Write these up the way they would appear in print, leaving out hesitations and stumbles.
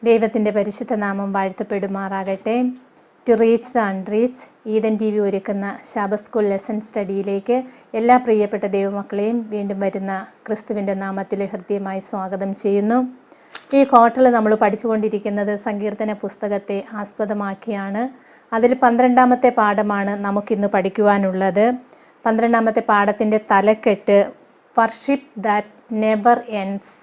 ദൈവത്തിൻ്റെ പരിശുദ്ധ നാമം വാഴ്ത്തപ്പെടുമാറാകട്ടെ. To reach the unreached Eden TV ഒരുക്കുന്ന ശാബത്ത് സ്കൂൾ ലെസൺ സ്റ്റഡിയിലേക്ക് എല്ലാ പ്രിയപ്പെട്ട ദൈവമക്കളെയും വീണ്ടും വരുന്ന ക്രിസ്തുവിൻ്റെ നാമത്തിൽ ഹൃദ്യമായി സ്വാഗതം ചെയ്യുന്നു. ഈ ക്വാർട്ടറിൽ നമ്മൾ പഠിച്ചുകൊണ്ടിരിക്കുന്നത് സങ്കീർത്തന പുസ്തകത്തെ ആസ്പദമാക്കിയാണ്. അതിൽ 12ാമത്തെ പാഠമാണ് നമുക്കിന്ന് പഠിക്കുവാനുള്ളത്. 12ാമത്തെ പാഠത്തിൻ്റെ തലക്കെട്ട് വർഷിപ്പ് ദാറ്റ് നെവർ എൻഡ്സ്,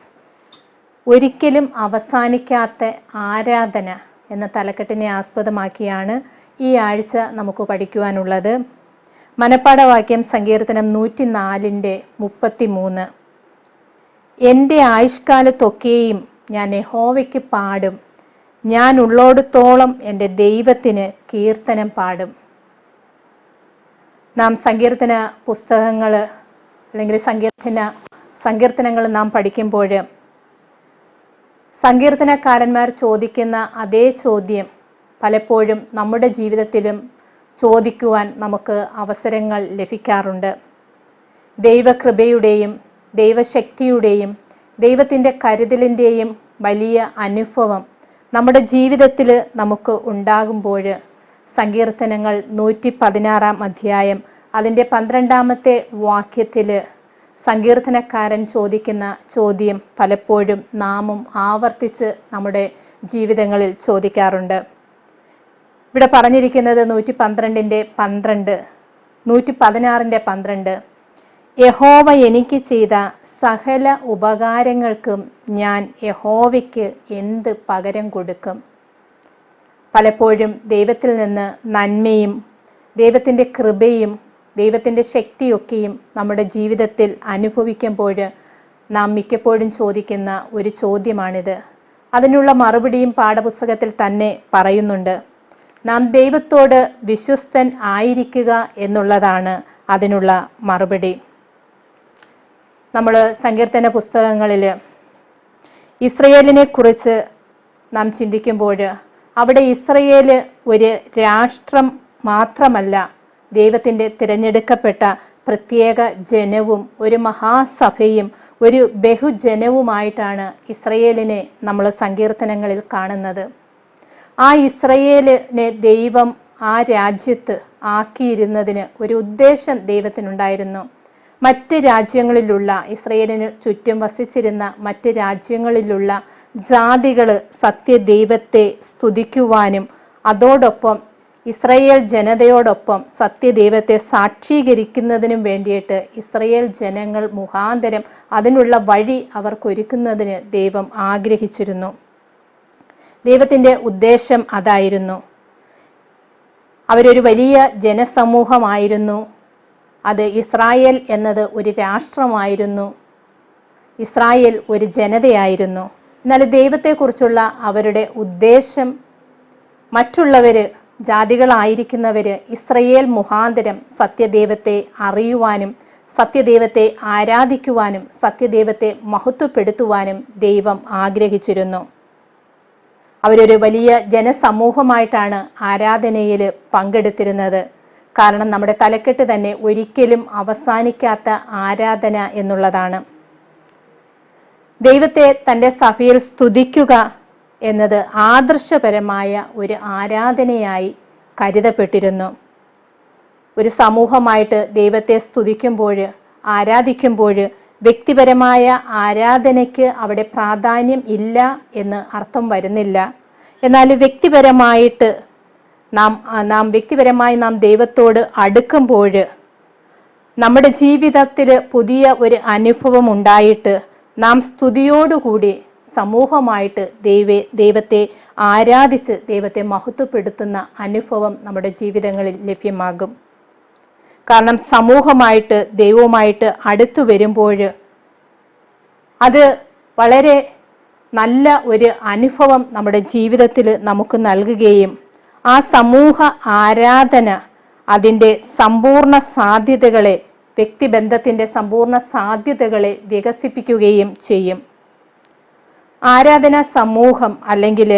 ഒരിക്കലും അവസാനിക്കാത്ത ആരാധന എന്ന തലക്കെട്ടിനെ ആസ്പദമാക്കിയാണ് ഈ ആഴ്ച നമുക്ക് പഠിക്കുവാനുള്ളത്. മനപ്പാഠവാക്യം സങ്കീർത്തനം 104:33. എൻ്റെ ആയുഷ്കാലത്തൊക്കെയും ഞാൻ യഹോവയ്ക്ക് പാടും, ഞാൻ ഉള്ളോടത്തോളം എൻ്റെ ദൈവത്തിന് കീർത്തനം പാടും. നാം സങ്കീർത്തന പുസ്തകങ്ങൾ അല്ലെങ്കിൽ സങ്കീർത്തനങ്ങൾ നാം പഠിക്കുമ്പോൾ സങ്കീർത്തനക്കാരന്മാർ ചോദിക്കുന്ന അതേ ചോദ്യം പലപ്പോഴും നമ്മുടെ ജീവിതത്തിലും ചോദിക്കുവാൻ നമുക്ക് അവസരങ്ങൾ ലഭിക്കാറുണ്ട്. ദൈവകൃപയുടെയും ദൈവശക്തിയുടെയും ദൈവത്തിൻ്റെ കരുതലിൻ്റെയും വലിയ അനുഭവം നമ്മുടെ ജീവിതത്തിൽ നമുക്ക് ഉണ്ടാകുമ്പോൾ സങ്കീർത്തനങ്ങൾ 116-ാം അധ്യായം അതിൻ്റെ 12ാമത്തെ വാക്യത്തിൽ സങ്കീർത്തനക്കാരൻ ചോദിക്കുന്ന ചോദ്യം പലപ്പോഴും നാമും ആവർത്തിച്ച് നമ്മുടെ ജീവിതങ്ങളിൽ ചോദിക്കാറുണ്ട്. ഇവിടെ പറഞ്ഞിരിക്കുന്നത് 112:12, 116:12. യഹോവ എനിക്ക് ചെയ്ത സകല ഉപകാരങ്ങൾക്കും ഞാൻ യഹോവയ്ക്ക് എന്ത് പകരം കൊടുക്കും? പലപ്പോഴും ദൈവത്തിൽ നിന്ന് നന്മയും ദൈവത്തിൻ്റെ കൃപയും ദൈവത്തിൻ്റെ ശക്തിയൊക്കെയും നമ്മുടെ ജീവിതത്തിൽ അനുഭവിക്കുമ്പോൾ നാം മിക്കപ്പോഴും ചോദിക്കുന്ന ഒരു ചോദ്യമാണിത്. അതിനുള്ള മറുപടിയും പാഠപുസ്തകത്തിൽ തന്നെ പറയുന്നുണ്ട്. നാം ദൈവത്തോട് വിശ്വസ്തൻ ആയിരിക്കുക എന്നുള്ളതാണ് അതിനുള്ള മറുപടി. നമ്മൾ സങ്കീർത്തന പുസ്തകങ്ങളിൽ ഇസ്രയേലിനെ കുറിച്ച് നാം ചിന്തിക്കുമ്പോൾ അവിടെ ഇസ്രയേൽ ഒരു രാഷ്ട്രം മാത്രമല്ല, ദൈവത്തിൻ്റെ തിരഞ്ഞെടുക്കപ്പെട്ട പ്രത്യേക ജനവും ഒരു മഹാസഭയും ഒരു ബഹുജനവുമായിട്ടാണ് ഇസ്രയേലിനെ നമ്മൾ സങ്കീർത്തനങ്ങളിൽ കാണുന്നത്. ആ ഇസ്രയേലിനെ ദൈവം ആ രാജ്യത്ത് ആക്കിയിരുന്നതിന് ഒരു ഉദ്ദേശം ദൈവത്തിനുണ്ടായിരുന്നു. മറ്റ് രാജ്യങ്ങളിലുള്ള ഇസ്രയേലിന് ചുറ്റും വസിച്ചിരുന്ന മറ്റ് രാജ്യങ്ങളിലുള്ള ജാതികൾ സത്യദൈവത്തെ സ്തുതിക്കുവാനും അതോടൊപ്പം ഇസ്രയേൽ ജനതയോടൊപ്പം സത്യദൈവത്തെ സാക്ഷീകരിക്കുന്നതിനും വേണ്ടിയിട്ട് ഇസ്രയേൽ ജനങ്ങൾ മുഖാന്തരം അതിനുള്ള വഴി അവർക്കൊരുക്കുന്നതിന് ദൈവം ആഗ്രഹിച്ചിരുന്നു. ദൈവത്തിൻ്റെ ഉദ്ദേശം അതായിരുന്നു. അവരൊരു വലിയ ജനസമൂഹമായിരുന്നു. അത് ഇസ്രായേൽ എന്നത് ഒരു രാഷ്ട്രമായിരുന്നു. ഇസ്രായേൽ ഒരു ജനതയായിരുന്നു. എന്നാൽ ദൈവത്തെക്കുറിച്ചുള്ള അവരുടെ ഉദ്ദേശം മറ്റുള്ളവർ ജാതികളായിരിക്കുന്നവർ ഇസ്രയേൽ മുഖാന്തരം സത്യദൈവത്തെ അറിയുവാനും സത്യദൈവത്തെ ആരാധിക്കുവാനും സത്യദൈവത്തെ മഹത്വപ്പെടുത്തുവാനും ദൈവം ആഗ്രഹിച്ചിരുന്നു. അവരൊരു വലിയ ജനസമൂഹമായിട്ടാണ് ആരാധനയിൽ പങ്കെടുത്തിരുന്നത്. കാരണം നമ്മുടെ തലക്കെട്ട് തന്നെ ഒരിക്കലും അവസാനിക്കാത്ത ആരാധന എന്നുള്ളതാണ്. ദൈവത്തെ തൻ്റെ സഭയിൽ സ്തുതിക്കുക എന്നത് ആദർശപരമായ ഒരു ആരാധനയായി കരുതപ്പെട്ടിരുന്നു. ഒരു സമൂഹമായിട്ട് ദൈവത്തെ സ്തുതിക്കുമ്പോൾ ആരാധിക്കുമ്പോൾ വ്യക്തിപരമായ ആരാധനയ്ക്ക് അവിടെ പ്രാധാന്യം ഇല്ല എന്ന് അർത്ഥം വരുന്നില്ല. എന്നാൽ വ്യക്തിപരമായിട്ട് നാം ദൈവത്തോട് അടുക്കുമ്പോൾ നമ്മുടെ ജീവിതത്തിൽ പുതിയ ഒരു അനുഭവം ഉണ്ടായിട്ട് നാം സ്തുതിയോടുകൂടി സമൂഹമായിട്ട് ദൈവത്തെ ആരാധിച്ച് ദൈവത്തെ മഹത്വപ്പെടുത്തുന്ന അനുഭവം നമ്മുടെ ജീവിതങ്ങളിൽ ലഭ്യമാകും. കാരണം സമൂഹമായിട്ട് ദൈവവുമായിട്ട് അടുത്തു വരുമ്പോൾ അത് വളരെ നല്ല ഒരു അനുഭവം നമ്മുടെ ജീവിതത്തിൽ നമുക്ക് നൽകുകയും ആ സമൂഹ ആരാധന അതിൻ്റെ സമ്പൂർണ്ണ സാധ്യതകളെ, വ്യക്തിബന്ധത്തിൻ്റെ സമ്പൂർണ്ണ സാധ്യതകളെ വികസിപ്പിക്കുകയും ചെയ്യും. ആരാധന സമൂഹം അല്ലെങ്കിൽ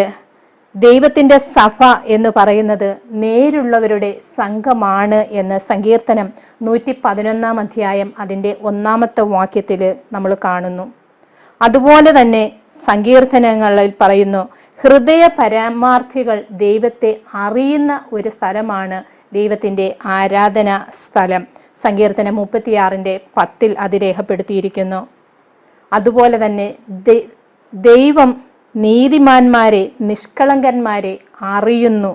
ദൈവത്തിൻ്റെ സഭ എന്ന് പറയുന്നത് നേരുള്ളവരുടെ സംഘമാണ് എന്ന് സങ്കീർത്തനം 111-ാം അധ്യായം അതിൻ്റെ 1-ാമത്തെ വാക്യത്തിൽ നമ്മൾ കാണുന്നു. അതുപോലെ തന്നെ സങ്കീർത്തനങ്ങളിൽ പറയുന്നു, ഹൃദയ പരമാർത്ഥികൾ ദൈവത്തെ അറിയുന്ന ഒരു സ്ഥലമാണ് ദൈവത്തിൻ്റെ ആരാധനാ സ്ഥലം. സങ്കീർത്തനം 36:10 അത് രേഖപ്പെടുത്തിയിരിക്കുന്നു. അതുപോലെ തന്നെ ദൈവം നീതിമാന്മാരെ, നിഷ്കളങ്കന്മാരെ അറിയുന്നു.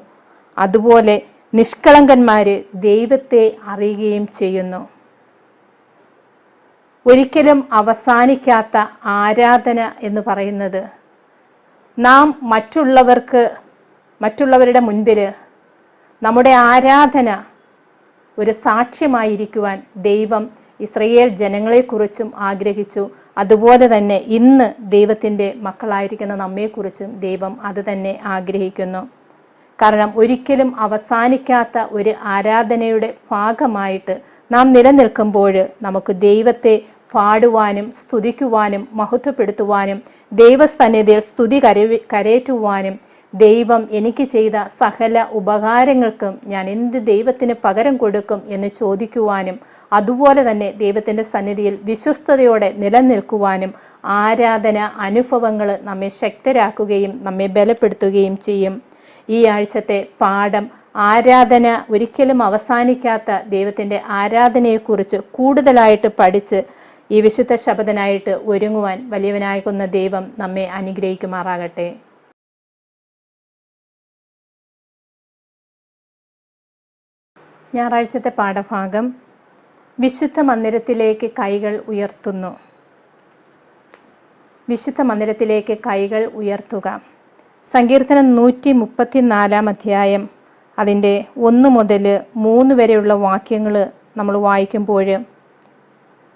അതുപോലെ നിഷ്കളങ്കന്മാര് ദൈവത്തെ അറിയുകയും ചെയ്യുന്നു. ഒരിക്കലും അവസാനിക്കാത്ത ആരാധന എന്ന് പറയുന്നത് നാം മറ്റുള്ളവരുടെ മുൻപിൽ നമ്മുടെ ആരാധന ഒരു സാക്ഷ്യമായിരിക്കുവാൻ ദൈവം ഇസ്രയേൽ ജനങ്ങളെക്കുറിച്ചും ആഗ്രഹിച്ചു. അതുപോലെ തന്നെ ഇന്ന് ദൈവത്തിൻ്റെ മക്കളായിരിക്കുന്ന നമ്മെക്കുറിച്ചും ദൈവം അത് തന്നെ ആഗ്രഹിക്കുന്നു. കാരണം ഒരിക്കലും അവസാനിക്കാത്ത ഒരു ആരാധനയുടെ ഭാഗമായിട്ട് നാം നിലനിൽക്കുമ്പോൾ നമുക്ക് ദൈവത്തെ പാടുവാനും സ്തുതിക്കുവാനും മഹത്വപ്പെടുത്തുവാനും ദൈവസന്നിധിയിൽ സ്തുതി കരയേറ്റുവാനും ദൈവം എനിക്ക് ചെയ്ത സകല ഉപകാരങ്ങൾക്കും ഞാൻ എന്ത് ദൈവത്തിന് പകരം കൊടുക്കും എന്ന് ചോദിക്കുവാനും അതുപോലെ തന്നെ ദൈവത്തിൻ്റെ സന്നിധിയിൽ വിശ്വസ്തയോടെ നിലനിൽക്കുവാനും ആരാധന അനുഭവങ്ങൾ നമ്മെ ശക്തരാക്കുകയും നമ്മെ ബലപ്പെടുത്തുകയും ചെയ്യും. ഈ ആഴ്ചത്തെ പാഠം ആരാധന ഒരിക്കലും അവസാനിക്കാത്ത ദൈവത്തിൻ്റെ ആരാധനയെക്കുറിച്ച് കൂടുതലായിട്ട് പഠിച്ച് ഈ വിശുദ്ധ ശബദനായിട്ട് ഒരുങ്ങുവാൻ വലിയവനാകുന്ന ദൈവം നമ്മെ അനുഗ്രഹിക്കുമാറാകട്ടെ. ഞായറാഴ്ചത്തെ പാഠഭാഗം വിശുദ്ധ മന്ദിരത്തിലേക്ക് കൈകൾ ഉയർത്തുന്നു. വിശുദ്ധ മന്ദിരത്തിലേക്ക് കൈകൾ ഉയർത്തുക. സങ്കീർത്തനം 134 അതിൻ്റെ 1 മുതൽ 3 വരെയുള്ള വാക്യങ്ങൾ നമ്മൾ വായിക്കുമ്പോൾ,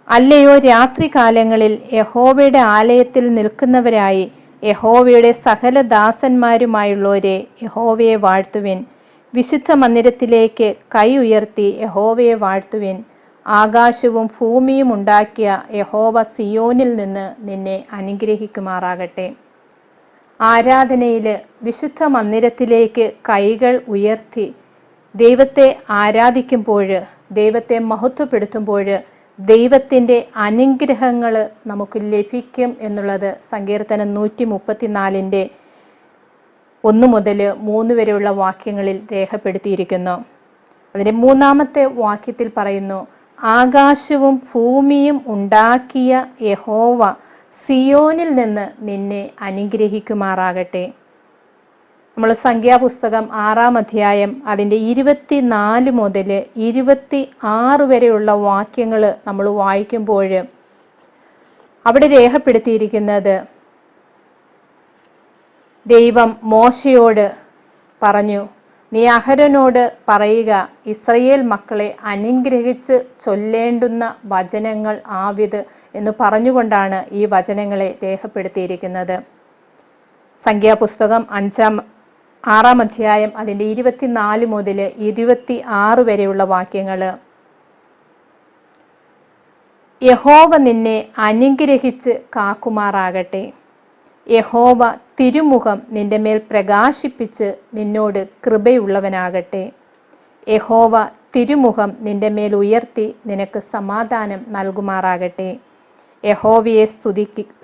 അല്ലയോ രാത്രികാലങ്ങളിൽ യഹോവയുടെ ആലയത്തിൽ നിൽക്കുന്നവരായി യഹോവയുടെ സകല ദാസന്മാരുമായുള്ളവരെ യഹോവയെ വാഴ്ത്തുവിൻ. വിശുദ്ധ മന്ദിരത്തിലേക്ക് കൈ ഉയർത്തി യഹോവയെ വാഴ്ത്തുവിൻ. ആകാശവും ഭൂമിയും ഉണ്ടാക്കിയ യഹോവ സിയോനിൽ നിന്ന് നിന്നെ അനുഗ്രഹിക്കുമാറാകട്ടെ. ആരാധനയിൽ വിശുദ്ധ മന്ദിരത്തിലേക്ക് കൈകൾ ഉയർത്തി ദൈവത്തെ ആരാധിക്കുമ്പോൾ, ദൈവത്തെ മഹത്വപ്പെടുത്തുമ്പോൾ ദൈവത്തിൻ്റെ അനുഗ്രഹങ്ങൾ നമുക്ക് ലഭിക്കും എന്നുള്ളത് സങ്കീർത്തനം 134 1 മുതൽ 3 വരെയുള്ള വാക്യങ്ങളിൽ രേഖപ്പെടുത്തിയിരിക്കുന്നു. അതിൻ്റെ 3-ാമത്തെ വാക്യത്തിൽ പറയുന്നു, ആകാശവും ഭൂമിയും ഉണ്ടാക്കിയ യഹോവ സിയോനിൽ നിന്ന് നിന്നെ അനുഗ്രഹിക്കുമാറാകട്ടെ. നമ്മൾ സംഖ്യാപുസ്തകം 6-ാം അധ്യായം അതിൻ്റെ 24 മുതൽ 26 വരെയുള്ള വാക്യങ്ങൾ നമ്മൾ വായിക്കുമ്പോൾ അവിടെ രേഖപ്പെടുത്തിയിരിക്കുന്നത്, ദൈവം മോശയോട് പറഞ്ഞു, നീ അഹരോനോട് പറയുക, ഇസ്രയേൽ മക്കളെ അനുഗ്രഹിച്ച് ചൊല്ലേണ്ടുന്ന വചനങ്ങൾ ആവിത് എന്ന് പറഞ്ഞുകൊണ്ടാണ് ഈ വചനങ്ങളെ രേഖപ്പെടുത്തിയിരിക്കുന്നത്. സംഖ്യാപുസ്തകം 6-ാം അധ്യായം അതിൻ്റെ 24 മുതൽ 26 വരെയുള്ള വാക്യങ്ങൾ, യഹോവ നിന്നെ അനുഗ്രഹിച്ച് കാക്കുമാറാകട്ടെ. യഹോവ തിരുമുഖം നിന്റെ മേൽ പ്രകാശിപ്പിച്ച് നിന്നോട് കൃപയുള്ളവനാകട്ടെ. യഹോവ തിരുമുഖം നിന്റെ മേൽ ഉയർത്തി നിനക്ക് സമാധാനം നൽകുമാറാകട്ടെ. യഹോവയെ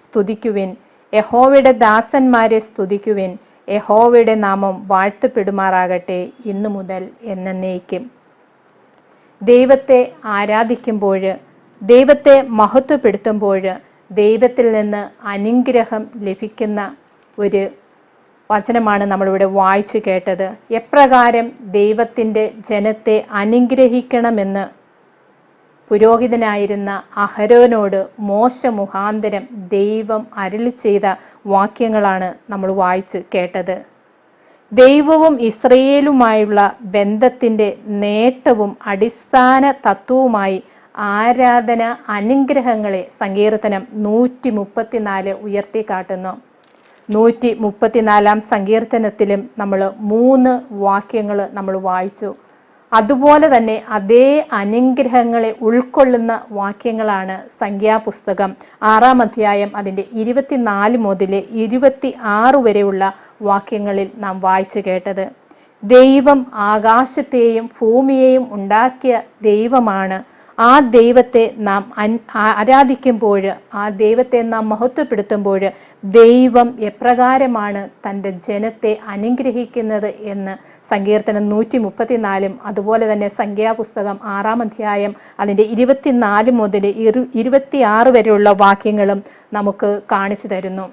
സ്തുതിക്കുവിൻ, യഹോവയുടെ ദാസന്മാരെ സ്തുതിക്കുവിൻ. യഹോവയുടെ നാമം വാഴ്ത്തപ്പെടുമാറാകട്ടെ ഇന്നു മുതൽ എന്നേക്കും. ദൈവത്തെ ആരാധിക്കുമ്പോൾ, ദൈവത്തെ മഹത്വപ്പെടുത്തുമ്പോൾ ദൈവത്തിൽ നിന്ന് അനുഗ്രഹം ലഭിക്കുന്ന ഒരു വചനമാണ് നമ്മളിവിടെ വായിച്ചു കേട്ടത്. എപ്രകാരം ദൈവത്തിൻ്റെ ജനത്തെ അനുഗ്രഹിക്കണമെന്ന് പുരോഹിതനായിരുന്ന അഹരോനോട് മോശ മുഖാന്തരം ദൈവം അരുളി ചെയ്ത വാക്യങ്ങളാണ് നമ്മൾ വായിച്ച് കേട്ടത്. ദൈവവും ഇസ്രയേലുമായുള്ള ബന്ധത്തിൻ്റെ നേട്ടവും അടിസ്ഥാന തത്വവുമായി ആരാധന അനുഗ്രഹങ്ങളെ സങ്കീർത്തനം 134 ഉയർത്തിക്കാട്ടുന്നു. 134-ാം സങ്കീർത്തനത്തിലും നമ്മൾ 3 വാക്യങ്ങൾ നമ്മൾ വായിച്ചു. അതുപോലെ തന്നെ അതേ അനുഗ്രഹങ്ങളെ ഉൾക്കൊള്ളുന്ന വാക്യങ്ങളാണ് സംഖ്യാപുസ്തകം 6-ാം അധ്യായം അതിൻ്റെ 24 മുതൽ 26 വരെയുള്ള വാക്യങ്ങളിൽ നാം വായിച്ചു കേട്ടത്. ദൈവം ആകാശത്തെയും ഭൂമിയെയും ഉണ്ടാക്കിയ ദൈവമാണ്. ആ ദൈവത്തെ നാം ആരാധിക്കുമ്പോൾ, ആ ദൈവത്തെ നാം മഹത്വപ്പെടുത്തുമ്പോൾ ദൈവം എപ്രകാരമാണ് തൻ്റെ ജനത്തെ അനുഗ്രഹിക്കുന്നത് എന്ന് സങ്കീർത്തനം 134 അതുപോലെ തന്നെ സംഖ്യാപുസ്തകം 6-ാം അധ്യായം അതിൻ്റെ 24 മുതൽ 26 വരെയുള്ള വാക്യങ്ങളും നമുക്ക് കാണിച്ചു തരുന്നു.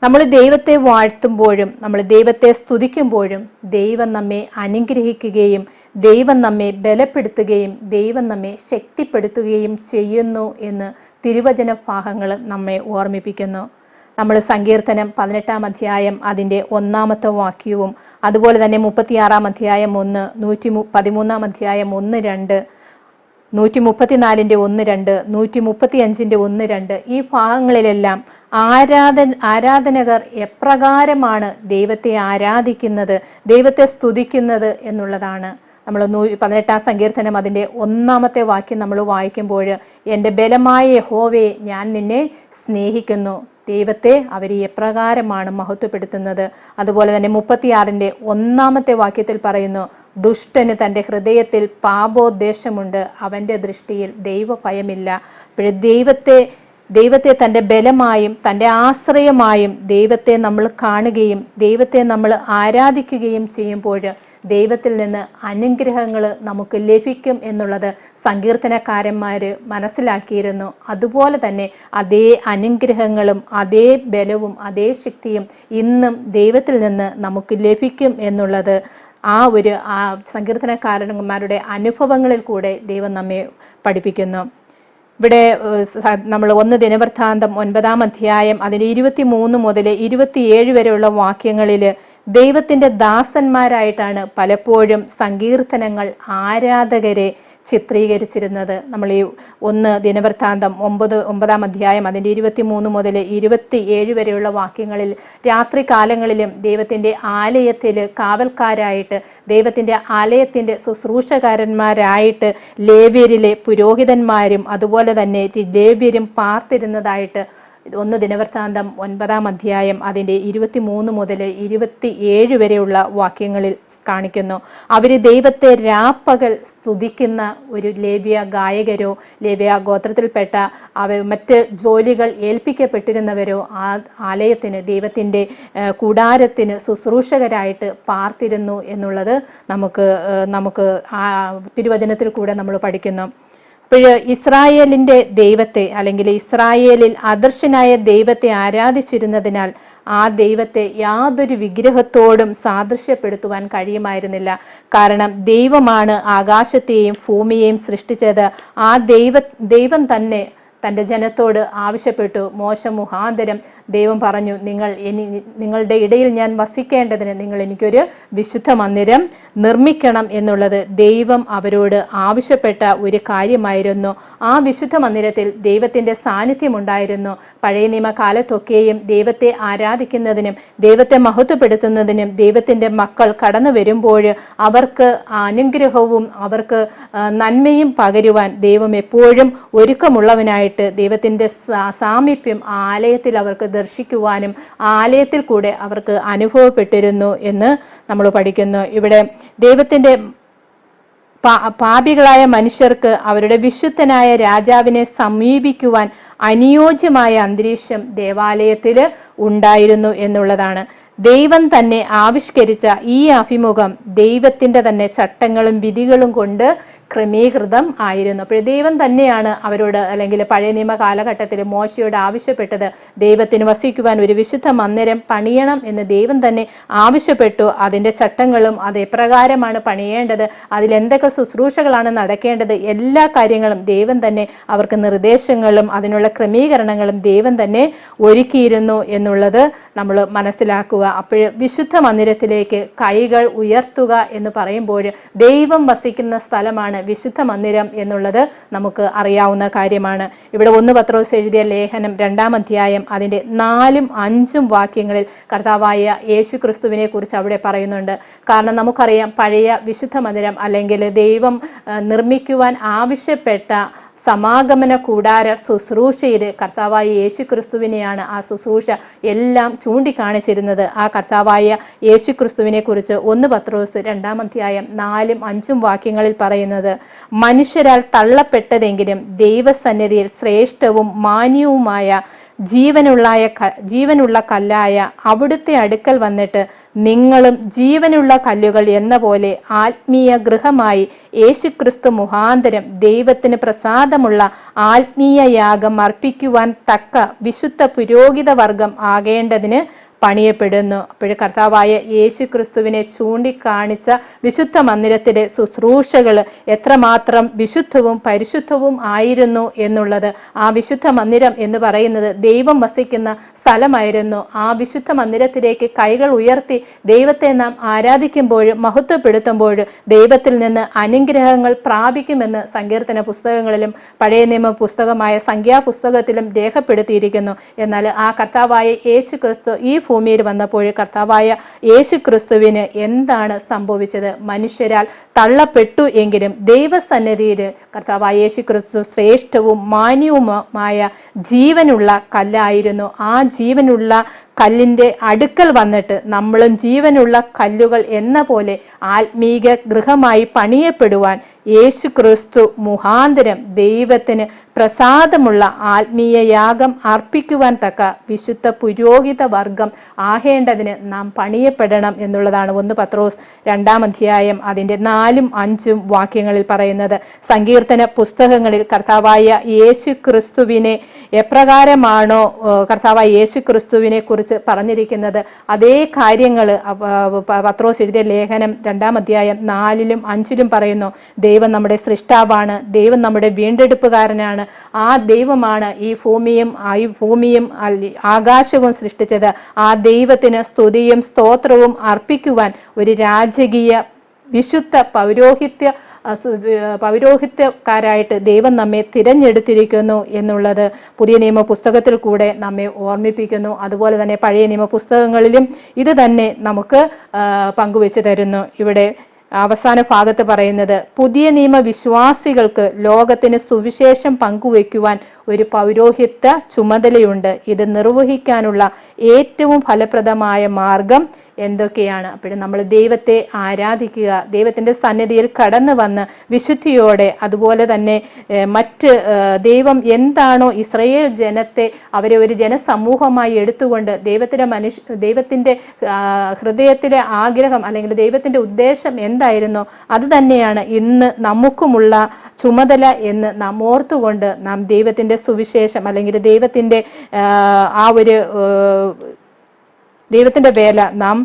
നമ്മൾ ദൈവത്തെ വാഴ്ത്തുമ്പോഴും നമ്മൾ ദൈവത്തെ സ്തുതിക്കുമ്പോഴും ദൈവം നമ്മെ അനുഗ്രഹിക്കുകയും ദൈവം നമ്മെ ബലപ്പെടുത്തുകയും ദൈവം നമ്മെ ശക്തിപ്പെടുത്തുകയും ചെയ്യുന്നു എന്ന് തിരുവചന ഭാഗങ്ങൾ നമ്മെ ഓർമ്മിപ്പിക്കുന്നു. നമ്മൾ സങ്കീർത്തനം 18-ാം അധ്യായം അതിൻ്റെ 1-ാമത്തെ വാക്യവും അതുപോലെ തന്നെ 36-ാം അധ്യായം 1, 113-ാം അധ്യായം 1-2, 134-ന്റെ 1-2, 135-ന്റെ 1-2 ഈ ഭാഗങ്ങളിലെല്ലാം ആരാധനകർ എപ്രകാരമാണ് ദൈവത്തെ ആരാധിക്കുന്നത്, ദൈവത്തെ സ്തുതിക്കുന്നത് എന്നുള്ളതാണ്. നമ്മൾ 18-ാം സങ്കീർത്തനം അതിൻ്റെ 1-ാമത്തെ വാക്യം നമ്മൾ വായിക്കുമ്പോൾ, എൻ്റെ ബലമായ യഹോവയെ ഞാൻ നിന്നെ സ്നേഹിക്കുന്നു. ദൈവത്തെ അവർ എപ്രകാരമാണ് മഹത്വപ്പെടുത്തുന്നത്. അതുപോലെ തന്നെ 36-ന്റെ 1-ാമത്തെ വാക്യത്തിൽ പറയുന്നു, ദുഷ്ടന് തൻ്റെ ഹൃദയത്തിൽ പാപോദ്ദേശമുണ്ട്, അവൻ്റെ ദൃഷ്ടിയിൽ ദൈവഭയമില്ല. അപ്പോൾ ദൈവത്തെ തൻ്റെ ബലമായും തൻ്റെ ആശ്രയമായും ദൈവത്തെ നമ്മൾ കാണുകയും ദൈവത്തെ നമ്മൾ ആരാധിക്കുകയും ചെയ്യുമ്പോൾ ദൈവത്തിൽ നിന്ന് അനുഗ്രഹങ്ങൾ നമുക്ക് ലഭിക്കും എന്നുള്ളത് സങ്കീർത്തനക്കാരന്മാർ മനസ്സിലാക്കിയിരുന്നു. അതുപോലെ തന്നെ അതേ അനുഗ്രഹങ്ങളും അതേ ബലവും അതേ ശക്തിയും ഇന്നും ദൈവത്തിൽ നിന്ന് നമുക്ക് ലഭിക്കും എന്നുള്ളത് ആ സങ്കീർത്തനക്കാരന്മാരുടെ അനുഭവങ്ങളിൽ കൂടെ ദൈവം നമ്മെ പഠിപ്പിക്കുന്നു. ഇവിടെ നമ്മൾ 1 ദിനവൃത്താന്തം 9-ാം അധ്യായം അതിൻ്റെ 23 മുതൽ 27 വരെയുള്ള വാക്യങ്ങളിൽ ദൈവത്തിൻ്റെ ദാസന്മാരായിട്ടാണ് പലപ്പോഴും സങ്കീർത്തനങ്ങൾ ആരാധകരെ ചിത്രീകരിച്ചിരുന്നത്. നമ്മൾ ഈ 1 ദിനവൃത്താന്തം 9-ാം അധ്യായം അതിൻ്റെ 23 മുതൽ 27 വരെയുള്ള വാക്യങ്ങളിൽ രാത്രി കാലങ്ങളിലും ദൈവത്തിൻ്റെ ആലയത്തിൽ കാവൽക്കാരായിട്ട് ദൈവത്തിൻ്റെ ആലയത്തിൻ്റെ ശുശ്രൂഷകാരന്മാരായിട്ട് ലേവ്യരിലെ പുരോഹിതന്മാരും അതുപോലെ തന്നെ ലേവ്യരും പാർത്തിരുന്നതായിട്ട് 1 ദിനവൃത്താന്തം 9-ാം അധ്യായം അതിൻ്റെ 23 മുതൽ 27 വരെയുള്ള വാക്യങ്ങളിൽ കാണിക്കുന്നു. അവർ ദൈവത്തെ രാപ്പകൽ സ്തുതിക്കുന്ന ഒരു ലേവ്യ ഗായകരോ ലേവ്യ ഗോത്രത്തിൽപ്പെട്ട മറ്റ് ജോലികൾ ഏൽപ്പിക്കപ്പെട്ടിരുന്നവരോ ആ ആലയത്തിന് ദൈവത്തിൻ്റെ കൂടാരത്തിന് ശുശ്രൂഷകരായിട്ട് പാർത്തിരുന്നു എന്നുള്ളത് നമുക്ക് തിരുവചനത്തിൽ കൂടെ നമ്മൾ പഠിക്കുന്നു. അപ്പോൾ ഇസ്രായേലിൻ്റെ ദൈവത്തെ അല്ലെങ്കിൽ ഇസ്രായേലിൽ അദർശനായ ദൈവത്തെ ആരാധിച്ചിരുന്നതിനാൽ ആ ദൈവത്തെ യാതൊരു വിഗ്രഹത്തോടും സാദൃശ്യപ്പെടുത്തുവാൻ കഴിയുമായിരുന്നില്ല. കാരണം ദൈവമാണ് ആകാശത്തെയും ഭൂമിയെയും സൃഷ്ടിച്ചത്. ആ ദൈവം തന്നെ തൻ്റെ ജനത്തോട് ആവശ്യപ്പെട്ടു. മോശ മുഖാന്തരം ദൈവം പറഞ്ഞു, നിങ്ങളുടെ ഇടയിൽ ഞാൻ വസിക്കേണ്ടതിന് നിങ്ങൾ എനിക്കൊരു വിശുദ്ധ മന്ദിരം നിർമ്മിക്കണം എന്നുള്ളത് ദൈവം അവരോട് ആവശ്യപ്പെട്ട ഒരു കാര്യമായിരുന്നു. ആ വിശുദ്ധ മന്ദിരത്തിൽ ദൈവത്തിൻ്റെ സാന്നിധ്യമുണ്ടായിരുന്നു. പഴയ നിയമകാലത്തൊക്കെയും ദൈവത്തെ ആരാധിക്കുന്നതിനും ദൈവത്തെ മഹത്വപ്പെടുത്തുന്നതിനും ദൈവത്തിൻ്റെ മക്കൾ കടന്നു വരുമ്പോൾ അവർക്ക് അനുഗ്രഹവും അവർക്ക് നന്മയും പകരുവാൻ ദൈവം എപ്പോഴും ഒരുക്കമുള്ളവനായിട്ട് ദൈവത്തിൻ്റെ സാമീപ്യം ആലയത്തിൽ അവർക്ക് ദർശിക്കുവാനും ആലയത്തിൽ കൂടെ അവർക്ക് അനുഭവപ്പെട്ടിരുന്നു എന്ന് നമ്മൾ പഠിക്കുന്നു. ഇവിടെ ദൈവത്തിൻ്റെ പാപികളായ മനുഷ്യർക്ക് അവരുടെ വിശുദ്ധനായ രാജാവിനെ സമീപിക്കുവാൻ അനുയോജ്യമായ അന്തരീക്ഷം ദേവാലയത്തിൽ ഉണ്ടായിരുന്നു എന്നുള്ളതാണ്. ദൈവം തന്നെ ആവിഷ്കരിച്ച ഈ അഭിമുഖം ദൈവത്തിൻ്റെ തന്നെ ചട്ടങ്ങളും വിധികളും കൊണ്ട് ക്രമീകൃതം ആയിരുന്നു. അപ്പോൾ ദൈവം തന്നെയാണ് അവരോട് അല്ലെങ്കിൽ പഴയ നിയമ കാലഘട്ടത്തിൽ മോശയോട് ആവശ്യപ്പെട്ടത്. ദൈവത്തിന് വസിക്കുവാൻ ഒരു വിശുദ്ധ മന്ദിരം പണിയണം എന്ന് ദൈവം തന്നെ ആവശ്യപ്പെട്ടു. അതിൻ്റെ ചട്ടങ്ങളും അത് എപ്രകാരമാണ് പണിയേണ്ടത്, അതിലെന്തൊക്കെ ശുശ്രൂഷകളാണ് നടക്കേണ്ടത്, എല്ലാ കാര്യങ്ങളും ദൈവം തന്നെ അവർക്ക് നിർദ്ദേശങ്ങളും അതിനുള്ള ക്രമീകരണങ്ങളും ദൈവം തന്നെ ഒരുക്കിയിരുന്നു എന്നുള്ളത് നമ്മൾ മനസ്സിലാക്കുക. അപ്പോൾ വിശുദ്ധ മന്ദിരത്തിലേക്ക് കൈകൾ ഉയർത്തുക എന്ന് പറയുമ്പോൾ ദൈവം വസിക്കുന്ന സ്ഥലമാണ് വിശുദ്ധ മന്ദിരം എന്നുള്ളത് നമുക്ക് അറിയാവുന്ന കാര്യമാണ്. ഇവിടെ 1 പത്രോസ് എഴുതിയ ലേഖനം 2-ാം അധ്യായം അതിൻ്റെ 4-5 വാക്യങ്ങളിൽ കർത്താവായ യേശു ക്രിസ്തുവിനെ കുറിച്ച് അവിടെ പറയുന്നുണ്ട്. കാരണം നമുക്കറിയാം പഴയ വിശുദ്ധ മന്ദിരം അല്ലെങ്കിൽ ദൈവം നിർമ്മിക്കുവാൻ ആവശ്യപ്പെട്ട സമാഗമന കൂടാര ശുശ്രൂഷയിൽ കർത്താവായ യേശു ക്രിസ്തുവിനെയാണ് ആ ശുശ്രൂഷ എല്ലാം ചൂണ്ടിക്കാണിച്ചിരുന്നത്. ആ കർത്താവായ യേശു ക്രിസ്തുവിനെ കുറിച്ച് 1 പത്രോസ് 2-ാം അധ്യായം 4-5 വാക്യങ്ങളിൽ പറയുന്നത്, മനുഷ്യരാൽ തള്ളപ്പെട്ടതെങ്കിലും ദൈവസന്നിധിയിൽ ശ്രേഷ്ഠവും മാന്യവുമായ ജീവനുള്ള കല്ലായ അവിടുത്തെ അടുക്കൽ വന്നിട്ട് നിങ്ങളും ജീവനുള്ള കല്ലുകൾ എന്ന പോലെ ആത്മീയ ഗൃഹമായി യേശുക്രിസ്തു മുഖാന്തരം ദൈവത്തിന് പ്രസാദമുള്ള ആത്മീയ യാഗം അർപ്പിക്കുവാൻ തക്ക വിശുദ്ധ പുരോഹിത വർഗം ആകേണ്ടതിന് പണിയപ്പെടുന്നു. അപ്പോൾ കർത്താവായ യേശു ക്രിസ്തുവിനെ ചൂണ്ടിക്കാണിച്ച വിശുദ്ധ മന്ദിരത്തിലെ ശുശ്രൂഷകൾ എത്രമാത്രം വിശുദ്ധവും പരിശുദ്ധവും ആയിരുന്നു എന്നുള്ളത്, ആ വിശുദ്ധ മന്ദിരം എന്ന് പറയുന്നത് ദൈവം വസിക്കുന്ന സ്ഥലമായിരുന്നു. ആ വിശുദ്ധ മന്ദിരത്തിലേക്ക് കൈകൾ ഉയർത്തി ദൈവത്തെ നാം ആരാധിക്കുമ്പോഴും മഹത്വപ്പെടുത്തുമ്പോഴും ദൈവത്തിൽ നിന്ന് അനുഗ്രഹങ്ങൾ പ്രാപിക്കുമെന്ന് സങ്കീർത്തന പുസ്തകങ്ങളിലും പഴയ നിയമ പുസ്തകമായ സംഖ്യാപുസ്തകത്തിലും രേഖപ്പെടുത്തിയിരിക്കുന്നു. എന്നാൽ ആ കർത്താവായ യേശു ക്രിസ്തു ഈ ഭൂമിയിൽ വന്നപ്പോൾ കർത്താവായ യേശു ക്രിസ്തുവിന് എന്താണ് സംഭവിച്ചത്? മനുഷ്യരാൽ തള്ളപ്പെട്ടു എങ്കിലും ദൈവസന്നിധിയിൽ കർത്താവായ യേശു ക്രിസ്തു ശ്രേഷ്ഠവും മാന്യവുമായ ജീവനുള്ള കല്ലായിരുന്നു. ആ ജീവനുള്ള കല്ലിൻ്റെ അടുക്കൽ വന്നിട്ട് നമ്മളും ജീവനുള്ള കല്ലുകൾ എന്ന പോലെ ആത്മീക ഗൃഹമായി പണിയപ്പെടുവാൻ യേശു ക്രിസ്തു മുഖാന്തരം ദൈവത്തിന് പ്രസാദമുള്ള ആത്മീയ യാഗം അർപ്പിക്കുവാൻ തക്ക വിശുദ്ധ പുരോഹിത വർഗം ആകേണ്ടതിന് നാം പണിയപ്പെടണം എന്നുള്ളതാണ് 1 പത്രോസ് 2-ാം അധ്യായം അതിൻ്റെ 4-5 വാക്യങ്ങളിൽ പറയുന്നത്. സങ്കീർത്തന പുസ്തകങ്ങളിൽ കർത്താവായ യേശു ക്രിസ്തുവിനെ എപ്രകാരമാണോ കർത്താവായ യേശു ക്രിസ്തുവിനെ കുറിച്ച് പറഞ്ഞിരിക്കുന്നത് അതേ കാര്യങ്ങൾ പത്രോസ് എഴുതിയ ലേഖനം 2-ാം അധ്യായം 4-ലും 5-ലും പറയുന്നു. ദൈവം നമ്മുടെ സൃഷ്ടാവാണ്, ദൈവം നമ്മുടെ വീണ്ടെടുപ്പുകാരനാണ്, ആ ദൈവമാണ് ഈ ഭൂമിയും ആകാശവും സൃഷ്ടിച്ചത്. ആ ദൈവത്തിന് സ്തുതിയും സ്തോത്രവും അർപ്പിക്കുവാൻ ഒരു രാജകീയ വിശുദ്ധ പൗരോഹിത്യക്കാരായിട്ട് ദൈവം നമ്മെ തിരഞ്ഞെടുത്തിരിക്കുന്നു എന്നുള്ളത് പുതിയ നിയമ പുസ്തകത്തിൽ കൂടെ നമ്മെ ഓർമ്മിപ്പിക്കുന്നു. അതുപോലെ തന്നെ പഴയ നിയമ പുസ്തകങ്ങളിലും ഇത് തന്നെ നമുക്ക് പങ്കുവെച്ചു തരുന്നു. ഇവിടെ അവസാന ഭാഗത്ത് പറയുന്നത്, പുതിയ നിയമ വിശ്വാസികൾക്ക് ലോകത്തിന് സുവിശേഷം പങ്കുവയ്ക്കുവാൻ ഒരു പൗരോഹിത്യ ചുമതലയുണ്ട്. ഇത് നിർവഹിക്കാനുള്ള ഏറ്റവും ഫലപ്രദമായ മാർഗം എന്തൊക്കെയാണ്? അപ്പോഴും നമ്മൾ ദൈവത്തെ ആരാധിക്കുക, ദൈവത്തിൻ്റെ സന്നിധിയിൽ കടന്നു വന്ന് വിശുദ്ധിയോടെ, അതുപോലെ തന്നെ മറ്റ് ദൈവം എന്താണോ ഇസ്രയേൽ ജനത്തെ അവരെ ഒരു ജനസമൂഹമായി എടുത്തുകൊണ്ട് ദൈവത്തിൻ്റെ ഹൃദയത്തിലെ ആഗ്രഹം അല്ലെങ്കിൽ ദൈവത്തിൻ്റെ ഉദ്ദേശം എന്തായിരുന്നോ അത് തന്നെയാണ് ഇന്ന് നമുക്കുമുള്ള ചുമതല എന്ന് നാം ഓർത്തുകൊണ്ട് നാം ദൈവത്തിൻ്റെ സുവിശേഷം അല്ലെങ്കിൽ ദൈവത്തിൻ്റെ വേല, നാം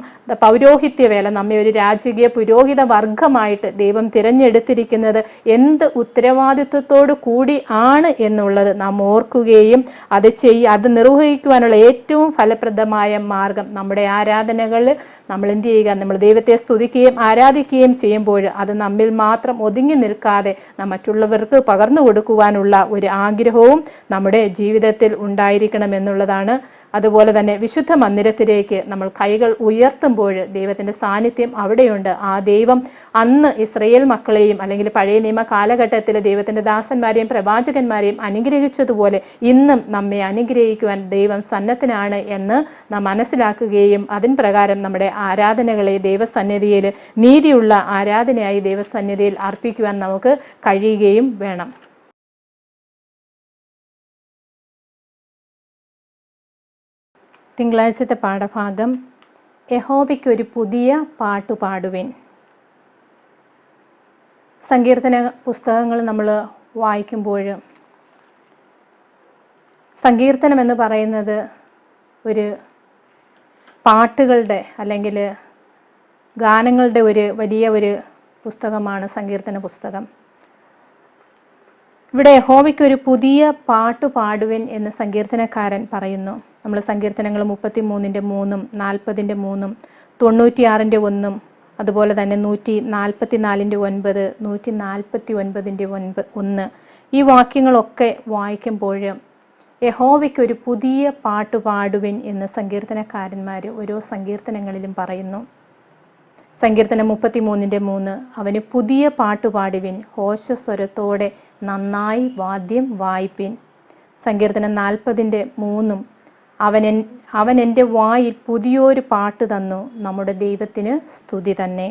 പൗരോഹിത്യ വേല, നമ്മെ ഒരു രാജകീയ പുരോഹിത വർഗമായിട്ട് ദൈവം തിരഞ്ഞെടുത്തിരിക്കുന്നത് എന്ത് ഉത്തരവാദിത്വത്തോടു കൂടി ആണ് എന്നുള്ളത് നാം ഓർക്കുകയും അത് നിർവഹിക്കുവാനുള്ള ഏറ്റവും ഫലപ്രദമായ മാർഗം നമ്മുടെ ആരാധനകളിൽ നമ്മൾ എന്ത് ചെയ്യുക? നമ്മൾ ദൈവത്തെ സ്തുതിക്കുകയും ആരാധിക്കുകയും ചെയ്യുമ്പോൾ അത് നമ്മിൽ മാത്രം ഒതുങ്ങി നിൽക്കാതെ നാം മറ്റുള്ളവർക്ക് പകർന്നു കൊടുക്കുവാനുള്ള ഒരു ആഗ്രഹവും നമ്മുടെ ജീവിതത്തിൽ ഉണ്ടായിരിക്കണം എന്നുള്ളതാണ്. അതുപോലെ തന്നെ വിശുദ്ധ മന്ദിരത്തിലേക്ക് നമ്മൾ കൈകൾ ഉയർത്തുമ്പോൾ ദൈവത്തിൻ്റെ സാന്നിധ്യം അവിടെയുണ്ട്. ആ ദൈവം അന്ന് ഇസ്രയേൽ മക്കളെയും അല്ലെങ്കിൽ പഴയ നിയമ കാലഘട്ടത്തിൽ ദൈവത്തിൻ്റെ ദാസന്മാരെയും പ്രവാചകന്മാരെയും അനുഗ്രഹിച്ചതുപോലെ ഇന്നും നമ്മെ അനുഗ്രഹിക്കുവാൻ ദൈവം സന്നദ്ധനാണ് എന്ന് നാം മനസ്സിലാക്കുകയും അതിൻ പ്രകാരം നമ്മുടെ ആരാധനകളെ ദൈവസന്നിധിയിൽ നീതിയുള്ള ആരാധനയായി ദൈവസന്നിധിയിൽ അർപ്പിക്കുവാൻ നമുക്ക് കഴിയുകയും വേണം. തിങ്കളാഴ്ചത്തെ പാഠഭാഗം, യഹോവയ്ക്കൊരു പുതിയ പാട്ടു പാടുവിൻ. സങ്കീർത്തന പുസ്തകങ്ങൾ നമ്മൾ വായിക്കുമ്പോൾ സങ്കീർത്തനം എന്ന് പറയുന്നത് ഒരു പാട്ടുകളുടെ അല്ലെങ്കിൽ ഗാനങ്ങളുടെ വലിയ ഒരു പുസ്തകമാണ് സങ്കീർത്തന പുസ്തകം. ഇവിടെ യഹോവയ്ക്കൊരു പുതിയ പാട്ടു പാടുവിൻ എന്ന് സങ്കീർത്തനക്കാരൻ പറയുന്നു. നമ്മൾ സങ്കീർത്തനങ്ങൾ 33-ന്റെ 3-ഉം 40-ന്റെ 3-ഉം 96-ന്റെ 1-ഉം അതുപോലെ തന്നെ 144-ന്റെ 9, 149-ന്റെ 1 ഈ വാക്യങ്ങളൊക്കെ വായിക്കുമ്പോൾ യഹോവയ്ക്കൊരു പുതിയ പാട്ടു പാടുവിൻ എന്ന് സങ്കീർത്തനക്കാരന്മാർ ഓരോ സങ്കീർത്തനങ്ങളിലും പറയുന്നു. സങ്കീർത്തനം 33:3, അവന് പുതിയ പാട്ടുപാടുവിൻ, ഘോഷസ്വരത്തോടെ നന്നായി വാദ്യം വായിപ്പിൻ. സങ്കീർത്തനം 40:3, അവൻ എൻ്റെ വായിൽ പുതിയൊരു പാട്ട് തന്നു, നമ്മുടെ ദൈവത്തിന് സ്തുതി തന്നെ.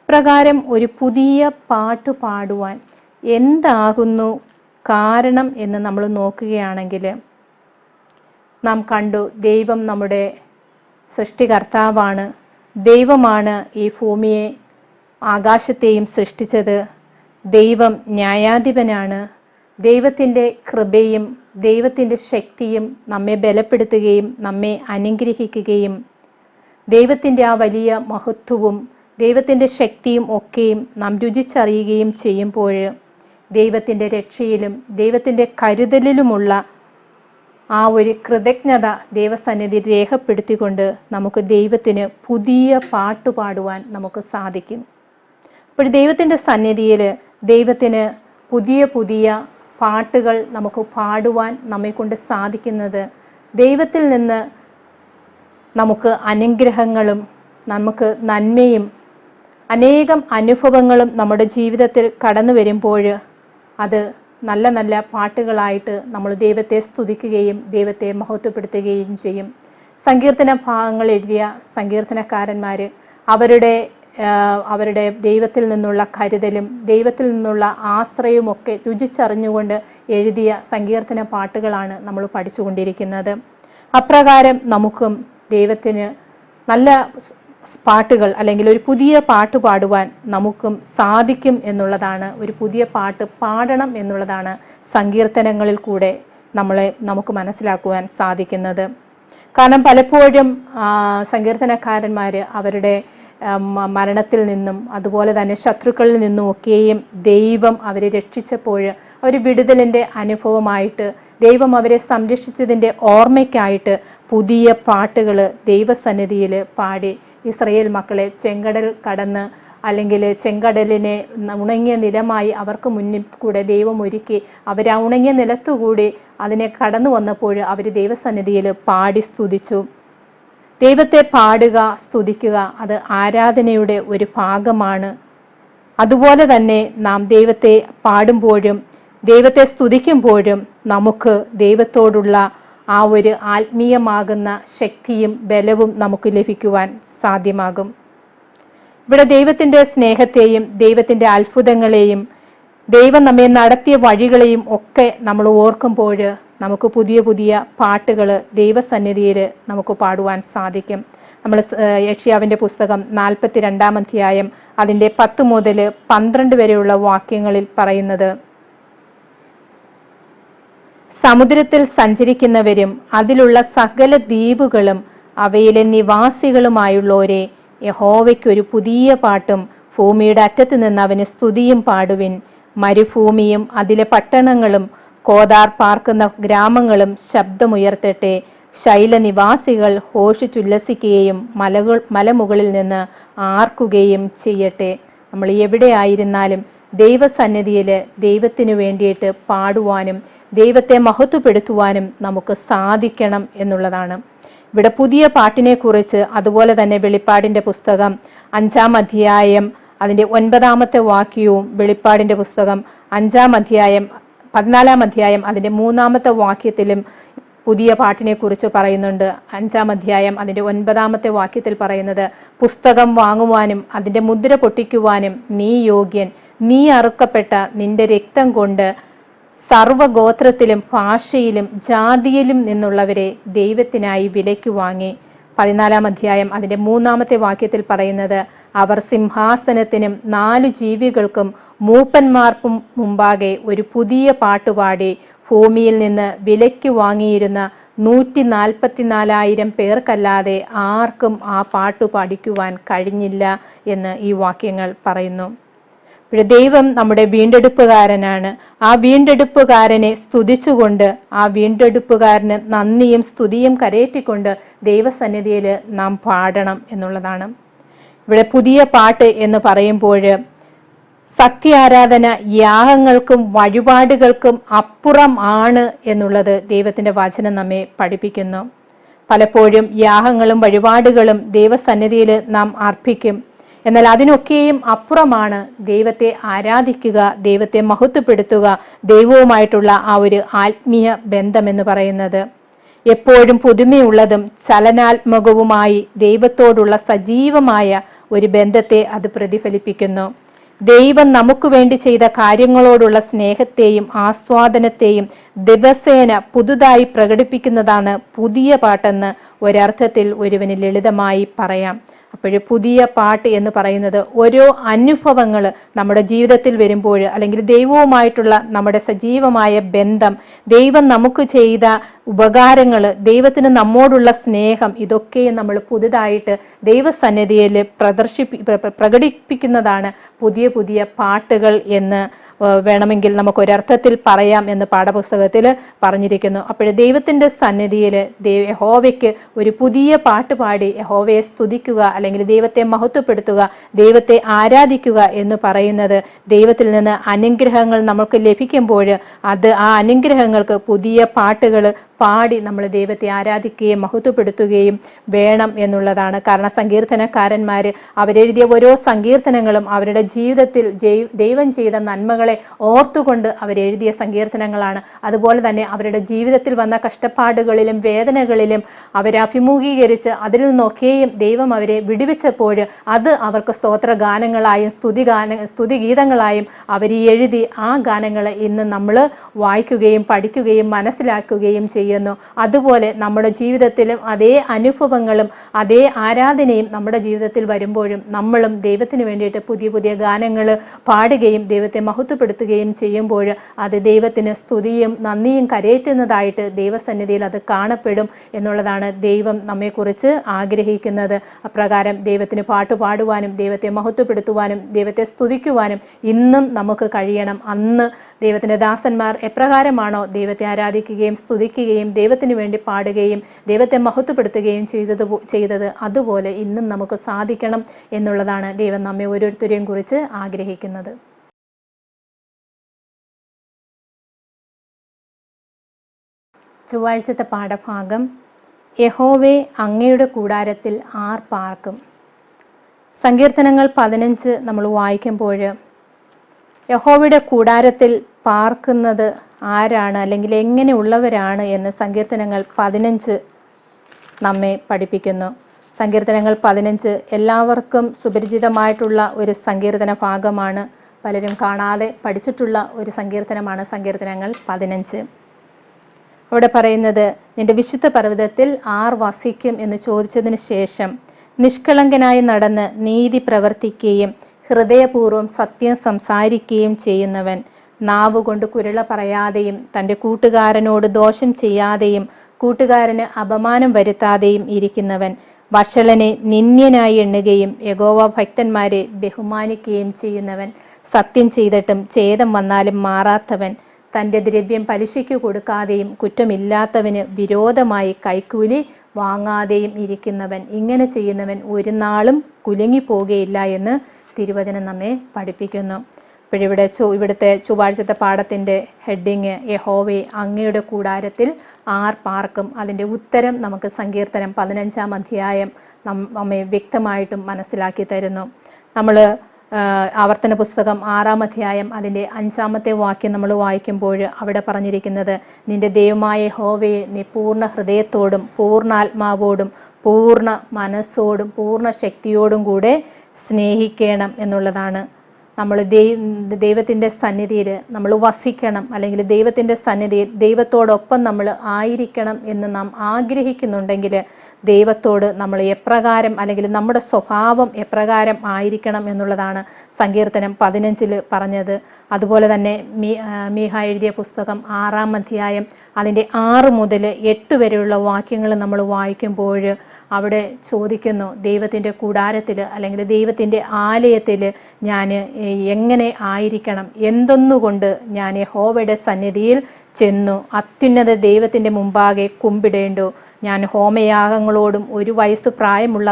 പ്രകാരം ഒരു പുതിയ പാട്ട് പാടുവാൻ എന്താകുന്നു കാരണം എന്ന് നമ്മൾ നോക്കുകയാണെങ്കിൽ നാം കണ്ടു, ദൈവം നമ്മുടെ സൃഷ്ടികർത്താവാണ്. ദൈവമാണ് ഈ ഭൂമിയെ ആകാശത്തെയും സൃഷ്ടിച്ചത്. ദൈവം ന്യായാധിപനാണ്. ദൈവത്തിൻ്റെ കൃപയും ദൈവത്തിൻ്റെ ശക്തിയും നമ്മെ ബലപ്പെടുത്തുകയും നമ്മെ അനുഗ്രഹിക്കുകയും ദൈവത്തിൻ്റെ ആ വലിയ മഹത്വവും ദൈവത്തിൻ്റെ ശക്തിയും ഒക്കെയും നാം രുചിച്ചറിയുകയും ചെയ്യുമ്പോൾ ദൈവത്തിൻ്റെ രക്ഷയിലും ദൈവത്തിൻ്റെ കരുതലിലുമുള്ള ആ ഒരു കൃതജ്ഞത ദൈവസന്നിധിയിൽ രേഖപ്പെടുത്തിക്കൊണ്ട് നമുക്ക് ദൈവത്തിന് പുതിയ പാട്ട് പാടുവാൻ നമുക്ക് സാധിക്കും. അപ്പോൾ ദൈവത്തിൻ്റെ സന്നിധിയിൽ ദൈവത്തിന് പുതിയ പുതിയ പാട്ടുകൾ നമുക്ക് പാടുവാൻ നമ്മെക്കൊണ്ട് സാധിക്കുന്നത് ദൈവത്തിൽ നിന്ന് നമുക്ക് അനുഗ്രഹങ്ങളും നമുക്ക് നന്മയും അനേകം അനുഭവങ്ങളും നമ്മുടെ ജീവിതത്തിൽ കടന്നു വരുമ്പോൾ അത് നല്ല നല്ല പാട്ടുകളായിട്ട് നമ്മൾ ദൈവത്തെ സ്തുതിക്കുകയും ദൈവത്തെ മഹത്വപ്പെടുത്തുകയും ചെയ്യും. സങ്കീർത്തന ഭാഗങ്ങൾ എഴുതിയ സങ്കീർത്തനക്കാരന്മാർ അവരുടെ ദൈവത്തിൽ നിന്നുള്ള കരുതലും ദൈവത്തിൽ നിന്നുള്ള ആശ്രയവുമൊക്കെ രുചിച്ചറിഞ്ഞുകൊണ്ട് എഴുതിയ സങ്കീർത്തന പാട്ടുകളാണ് നമ്മൾ പഠിച്ചുകൊണ്ടിരിക്കുന്നത്. അപ്രകാരം നമുക്കും ദൈവത്തിന് നല്ല പാട്ടുകൾ അല്ലെങ്കിൽ ഒരു പുതിയ പാട്ട് പാടുവാൻ നമുക്കും സാധിക്കും എന്നുള്ളതാണ്, ഒരു പുതിയ പാട്ട് പാടണം എന്നുള്ളതാണ് സങ്കീർത്തനങ്ങളിൽ കൂടെ നമുക്ക് മനസ്സിലാക്കുവാൻ സാധിക്കുന്നത്. കാരണം പലപ്പോഴും സങ്കീർത്തനക്കാരന്മാർ അവരുടെ മരണത്തിൽ നിന്നും അതുപോലെ തന്നെ ശത്രുക്കളിൽ നിന്നുമൊക്കെയും ദൈവം അവരെ രക്ഷിച്ചപ്പോൾ അവർ വിടുതലിൻ്റെ അനുഭവമായിട്ട് ദൈവം അവരെ സംരക്ഷിച്ചതിൻ്റെ ഓർമ്മയ്ക്കായിട്ട് പുതിയ പാട്ടുകൾ ദൈവസന്നിധിയിൽ പാടി ഇസ്രായേൽ മക്കളെ ചെങ്കടൽ കടന്ന് അല്ലെങ്കിൽ ചെങ്കടലിനെ ഉണങ്ങിയ നിലമായി അവർക്ക് മുന്നിൽ കൂടെ ദൈവം ഒരുക്കി അവർ ഉണങ്ങിയ നിലത്തുകൂടി അതിനെ കടന്നു വന്നപ്പോൾ അവർ ദൈവസന്നിധിയിൽ പാടി സ്തുതിച്ചു. ദൈവത്തെ പാടുക, സ്തുതിക്കുക അത് ആരാധനയുടെ ഒരു ഭാഗമാണ്. അതുപോലെ തന്നെ നാം ദൈവത്തെ പാടുമ്പോഴും ദൈവത്തെ സ്തുതിക്കുമ്പോഴും നമുക്ക് ദൈവത്തോടുള്ള ആ ഒരു ആത്മീയമാകുന്ന ശക്തിയും ബലവും നമുക്ക് ലഭിക്കുവാൻ സാധ്യമാകും. ഇവിടെ ദൈവത്തിൻ്റെ സ്നേഹത്തെയും ദൈവത്തിൻ്റെ അത്ഭുതങ്ങളെയും ദൈവം നമ്മെ നടത്തിയ വഴികളെയും ഒക്കെ നമ്മൾ ഓർക്കുമ്പോൾ നമുക്ക് പുതിയ പുതിയ പാട്ടുകൾ ദൈവസന്നിധിയിൽ നമുക്ക് പാടുവാൻ സാധിക്കും. നമ്മൾ യെശയ്യാവിൻ്റെ പുസ്തകം 42-ാം അധ്യായം അതിൻ്റെ 10 മുതൽ 12 വരെയുള്ള വാക്യങ്ങളിൽ പറയുന്നത്, സമുദ്രത്തിൽ സഞ്ചരിക്കുന്നവരും അതിലുള്ള സകല ദ്വീപുകളും അവയിലെ നിവാസികളുമായുള്ളവരെ, യഹോവയ്ക്കൊരു പുതിയ പാട്ടും ഭൂമിയുടെ അറ്റത്ത് നിന്ന് അവന് സ്തുതിയും പാടുവിൻ. മരുഭൂമിയും അതിലെ പട്ടണങ്ങളും കോതാർ പാർക്കുന്ന ഗ്രാമങ്ങളും ശബ്ദമുയർത്തട്ടെ. ശൈലനിവാസികൾ ഘോഷിച്ചുല്ലസിക്കുകയും മലമുകളിൽ നിന്ന് ആർക്കുകയും ചെയ്യട്ടെ. നമ്മൾ എവിടെയായിരുന്നാലും ദൈവസന്നിധിയിൽ ദൈവത്തിനു വേണ്ടിയിട്ട് പാടുവാനും ദൈവത്തെ മഹത്വപ്പെടുത്തുവാനും നമുക്ക് സാധിക്കണം എന്നുള്ളതാണ്. ഇവിടെ പുതിയ പാട്ടിനെ കുറിച്ച് അതുപോലെ തന്നെ വെളിപ്പാടിൻ്റെ പുസ്തകം 5-ാം അധ്യായം അതിൻ്റെ 9-ാമത്തെ വാക്യവും വെളിപ്പാടിൻ്റെ പുസ്തകം 5-ാം അധ്യായം 14-ാം അധ്യായം അതിൻ്റെ 3-ാമത്തെ വാക്യത്തിലും പുതിയ പാട്ടിനെ കുറിച്ച് പറയുന്നുണ്ട്. 5-ാം അധ്യായം അതിൻ്റെ 9-ാമത്തെ വാക്യത്തിൽ പറയുന്നത്, പുസ്തകം വാങ്ങുവാനും അതിൻ്റെ മുദ്ര പൊട്ടിക്കുവാനും നീ യോഗ്യൻ. നീ അറുക്കപ്പെട്ട നിന്റെ രക്തം കൊണ്ട് സർവഗോത്രത്തിലും ഭാഷയിലും ജാതിയിലും നിന്നുള്ളവരെ ദൈവത്തിനായി വിലയ്ക്ക് വാങ്ങി. 14-ാം അധ്യായം അതിൻ്റെ 3-ാമത്തെ വാക്യത്തിൽ പറയുന്നത്, അവർ സിംഹാസനത്തിനും 4 ജീവികൾക്കും മൂപ്പന്മാർക്കും മുമ്പാകെ ഒരു പുതിയ പാട്ടുപാടി ഭൂമിയിൽ നിന്ന് വിലയ്ക്ക് വാങ്ങിയിരുന്ന 144,000 പേർക്കല്ലാതെ ആർക്കും ആ പാട്ടു പഠിക്കുവാൻ കഴിഞ്ഞില്ല എന്ന് ഈ വാക്യങ്ങൾ പറയുന്നു. ഇവിടെ ദൈവം നമ്മുടെ വീണ്ടെടുപ്പുകാരനാണ്. ആ വീണ്ടെടുപ്പുകാരനെ സ്തുതിച്ചുകൊണ്ട് ആ വീണ്ടെടുപ്പുകാരന് നന്ദിയും സ്തുതിയും കരയേറ്റിക്കൊണ്ട് ദൈവസന്നിധിയിൽ നാം പാടണം എന്നുള്ളതാണ്. ഇവിടെ പുതിയ പാട്ട് എന്ന് പറയുമ്പോൾ സത്യാരാധന യാഗങ്ങൾക്കും വഴിപാടുകൾക്കും അപ്പുറം ആണ് എന്നുള്ളത് ദൈവത്തിൻ്റെ വചനം നമ്മെ പഠിപ്പിക്കുന്നു. പലപ്പോഴും യാഗങ്ങളും വഴിപാടുകളും ദൈവസന്നിധിയിൽ നാം അർപ്പിക്കും. എന്നാൽ അതിനൊക്കെയും അപ്പുറമാണ് ദൈവത്തെ ആരാധിക്കുക, ദൈവത്തെ മഹത്വപ്പെടുത്തുക, ദൈവവുമായിട്ടുള്ള ആ ഒരു ആത്മീയ ബന്ധം എന്ന് പറയുന്നത്. എപ്പോഴും പുതുമയുള്ളതും ചലനാത്മകവുമായി ദൈവത്തോടുള്ള സജീവമായ ഒരു ബന്ധത്തെ അത് പ്രതിഫലിപ്പിക്കുന്നു. ദൈവം നമുക്ക് വേണ്ടി ചെയ്ത കാര്യങ്ങളോടുള്ള സ്നേഹത്തെയും ആസ്വാദനത്തെയും ദിവസേന പുതുതായി പ്രകടിപ്പിക്കുന്നതാണ് പുതിയ പാട്ടെന്ന് ഒരർത്ഥത്തിൽ ഒരുവന് ലളിതമായി പറയാം. അപ്പോൾ പുതിയ പാട്ട് എന്ന് പറയുന്നത് ഓരോ അനുഭവങ്ങൾ നമ്മുടെ ജീവിതത്തിൽ വരുമ്പോൾ, അല്ലെങ്കിൽ ദൈവവുമായിട്ടുള്ള നമ്മുടെ സജീവമായ ബന്ധം, ദൈവം നമുക്ക് ചെയ്ത ഉപകാരങ്ങൾ, ദൈവത്തിന് നമ്മോടുള്ള സ്നേഹം, ഇതൊക്കെയും നമ്മൾ പുതുതായിട്ട് ദൈവസന്നിധിയിൽ പ്രകടിപ്പിക്കുന്നതാണ് പുതിയ പുതിയ പാട്ടുകൾ എന്ന് വേണമെങ്കിൽ നമുക്കൊരർത്ഥത്തിൽ പറയാം എന്ന് പാഠപുസ്തകത്തിൽ പറഞ്ഞിരിക്കുന്നു. അപ്പോൾ ദൈവത്തിൻ്റെ സന്നിധിയിൽ യഹോവയ്ക്ക് ഒരു പുതിയ പാട്ട് പാടി യഹോവയെ സ്തുതിക്കുക, അല്ലെങ്കിൽ ദൈവത്തെ മഹത്വപ്പെടുത്തുക, ദൈവത്തെ ആരാധിക്കുക എന്ന് പറയുന്നത് ദൈവത്തിൽ നിന്ന് അനുഗ്രഹങ്ങൾ നമുക്ക് ലഭിക്കുമ്പോൾ അത് ആ അനുഗ്രഹങ്ങൾക്ക് പുതിയ പാട്ടുകൾ പാടി നമ്മൾ ദൈവത്തെ ആരാധിക്കുകയും മഹത്വപ്പെടുത്തുകയും വേണം എന്നുള്ളതാണ്. കാരണം സങ്കീർത്തനക്കാരന്മാർ അവരെഴുതിയ ഓരോ സങ്കീർത്തനങ്ങളും അവരുടെ ജീവിതത്തിൽ ദൈവം ചെയ്ത നന്മകളെ ഓർത്തുകൊണ്ട് അവരെഴുതിയ സങ്കീർത്തനങ്ങളാണ്. അതുപോലെ തന്നെ അവരുടെ ജീവിതത്തിൽ വന്ന കഷ്ടപ്പാടുകളിലും വേദനകളിലും അവരെ അഭിമുഖീകരിച്ച് അതിൽ നിന്നൊക്കെയും ദൈവം അവരെ വിടുവിച്ചപ്പോൾ അത് അവർക്ക് സ്തോത്രഗാനങ്ങളായും സ്തുതിഗീതങ്ങളായും അവർ എഴുതി ആ ഗാനങ്ങൾ ഇന്ന് നമ്മൾ വായിക്കുകയും പഠിക്കുകയും മനസ്സിലാക്കുകയും ചെയ്യും. അതുപോലെ നമ്മുടെ ജീവിതത്തിലും അതേ അനുഭവങ്ങളും അതേ ആരാധനയും നമ്മുടെ ജീവിതത്തിൽ വരുമ്പോഴും നമ്മളും ദൈവത്തിന് വേണ്ടിയിട്ട് പുതിയ പുതിയ ഗാനങ്ങൾ പാടുകയും ദൈവത്തെ മഹത്വപ്പെടുത്തുകയും ചെയ്യുമ്പോൾ അത് ദൈവത്തിന് സ്തുതിയും നന്ദിയും കരയേറ്റുന്നതായിട്ട് ദൈവസന്നിധിയിൽ അത് കാണപ്പെടും എന്നുള്ളതാണ് ദൈവം നമ്മെക്കുറിച്ച് ആഗ്രഹിക്കുന്നത്. അപ്രകാരം ദൈവത്തിന് പാട്ട് പാടുവാനും ദൈവത്തെ മഹത്വപ്പെടുത്തുവാനും ദൈവത്തെ സ്തുതിക്കുവാനും ഇന്നും നമുക്ക് കഴിയണം. അന്ന് ദൈവത്തിൻ്റെ ദാസന്മാർ എപ്രകാരമാണോ ദൈവത്തെ ആരാധിക്കുകയും സ്തുതിക്കുകയും ദൈവത്തിന് വേണ്ടി പാടുകയും ദൈവത്തെ മഹത്വപ്പെടുത്തുകയും ചെയ്തത് അതുപോലെ ഇന്നും നമുക്ക് സാധിക്കണം എന്നുള്ളതാണ് ദൈവം നമ്മെ ഓരോരുത്തരെയും കുറിച്ച് ആഗ്രഹിക്കുന്നത്. ചൊവ്വാഴ്ചത്തെ പാഠഭാഗം യഹോവേ അങ്ങയുടെ കൂടാരത്തിൽ ആർ പാർക്കും. സങ്കീർത്തനങ്ങൾ 15 നമ്മൾ വായിക്കുമ്പോൾ യഹോവയുടെ കൂടാരത്തിൽ പാർക്കുന്നത് ആരാണ്, അല്ലെങ്കിൽ എങ്ങനെയുള്ളവരാണ് എന്ന് സങ്കീർത്തനങ്ങൾ 15 നമ്മെ പഠിപ്പിക്കുന്നു. സങ്കീർത്തനങ്ങൾ 15 എല്ലാവർക്കും സുപരിചിതമായിട്ടുള്ള ഒരു സങ്കീർത്തന ഭാഗമാണ്. പലരും കാണാതെ പഠിച്ചിട്ടുള്ള ഒരു സങ്കീർത്തനമാണ് സങ്കീർത്തനങ്ങൾ 15. അവിടെ പറയുന്നത്, നിന്റെ വിശുദ്ധ പർവ്വതത്തിൽ ആർ വസിക്കും എന്ന് ചോദിച്ചതിന് ശേഷം നിഷ്കളങ്കനായി നടന്ന് നീതി പ്രവർത്തിക്കുകയും ഹൃദയപൂർവ്വം സത്യം സംസാരിക്കുകയും ചെയ്യുന്നവൻ, നാവുകൊണ്ട് കുരള പറയാതെയും തൻ്റെ കൂട്ടുകാരനോട് ദോഷം ചെയ്യാതെയും കൂട്ടുകാരന് അപമാനം വരുത്താതെയും ഇരിക്കുന്നവൻ, വഷളനെ നിന്ദ്യനായി എണ്ണുകയും യഹോവ ഭക്തന്മാരെ ബഹുമാനിക്കുകയും ചെയ്യുന്നവൻ, സത്യം ചെയ്തിട്ടും ഛേദം വന്നാലും മാറാത്തവൻ, തൻ്റെ ദ്രവ്യം പലിശയ്ക്ക് കൊടുക്കാതെയും കുറ്റമില്ലാത്തവന് വിരോധമായി കൈക്കൂലി വാങ്ങാതെയും ഇരിക്കുന്നവൻ, ഇങ്ങനെ ചെയ്യുന്നവൻ ഒരു നാളും കുലുങ്ങിപ്പോകുകയില്ല എന്ന് തിരുവചനം നമ്മെ പഠിപ്പിക്കുന്നു. ഇവിടുത്തെ ചൊവ്വാഴ്ചത്തെ പാഠത്തിൻ്റെ ഹെഡിങ് യഹോവേ അങ്ങയുടെ കൂടാരത്തിൽ ആർ പാർക്കും. അതിൻ്റെ ഉത്തരം നമുക്ക് സങ്കീർത്തനം 15-ാം അധ്യായം നമ്മെ വ്യക്തമായിട്ടും മനസ്സിലാക്കി തരുന്നു. നമ്മൾ ആവർത്തന പുസ്തകം 6-ാം അധ്യായം അതിൻ്റെ 5-ാമത്തെ വാക്യം നമ്മൾ വായിക്കുമ്പോൾ അവിടെ പറഞ്ഞിരിക്കുന്നത്, നിന്റെ ദൈവമായ യഹോവയെ നീ പൂർണ്ണ ഹൃദയത്തോടും പൂർണ്ണാത്മാവോടും പൂർണ്ണ മനസ്സോടും പൂർണ്ണ ശക്തിയോടും കൂടെ സ്നേഹിക്കണം എന്നുള്ളതാണ്. നമ്മൾ ദൈവത്തിൻ്റെ സന്നിധിയിൽ നമ്മൾ വസിക്കണം, അല്ലെങ്കിൽ ദൈവത്തിൻ്റെ സന്നിധിയിൽ ദൈവത്തോടൊപ്പം നമ്മൾ ആയിരിക്കണം എന്ന് നാം ആഗ്രഹിക്കുന്നുണ്ടെങ്കിൽ ദൈവത്തോട് നമ്മൾ എപ്രകാരം, അല്ലെങ്കിൽ നമ്മുടെ സ്വഭാവം എപ്രകാരം ആയിരിക്കണം എന്നുള്ളതാണ് സങ്കീർത്തനം 15 പറഞ്ഞത്. അതുപോലെ തന്നെ മീഹ എഴുതിയ പുസ്തകം 6-ാം അധ്യായം അതിൻ്റെ 6 മുതൽ 8 വരെയുള്ള വാക്യങ്ങൾ നമ്മൾ വായിക്കുമ്പോൾ അവിടെ ചോദിക്കുന്നു, ദൈവത്തിൻ്റെ കൂടാരത്തിൽ അല്ലെങ്കിൽ ദൈവത്തിൻ്റെ ആലയത്തിൽ ഞാൻ എങ്ങനെ ആയിരിക്കണം, എന്തൊന്നുകൊണ്ട് ഞാൻ യഹോവയുടെ സന്നിധിയിൽ ചെന്നു അത്യുന്നത ദൈവത്തിൻ്റെ മുമ്പാകെ കുമ്പിടേണ്ടു, ഞാൻ ഹോമയാഗങ്ങളോടും 1 വയസ്സ് പ്രായമുള്ള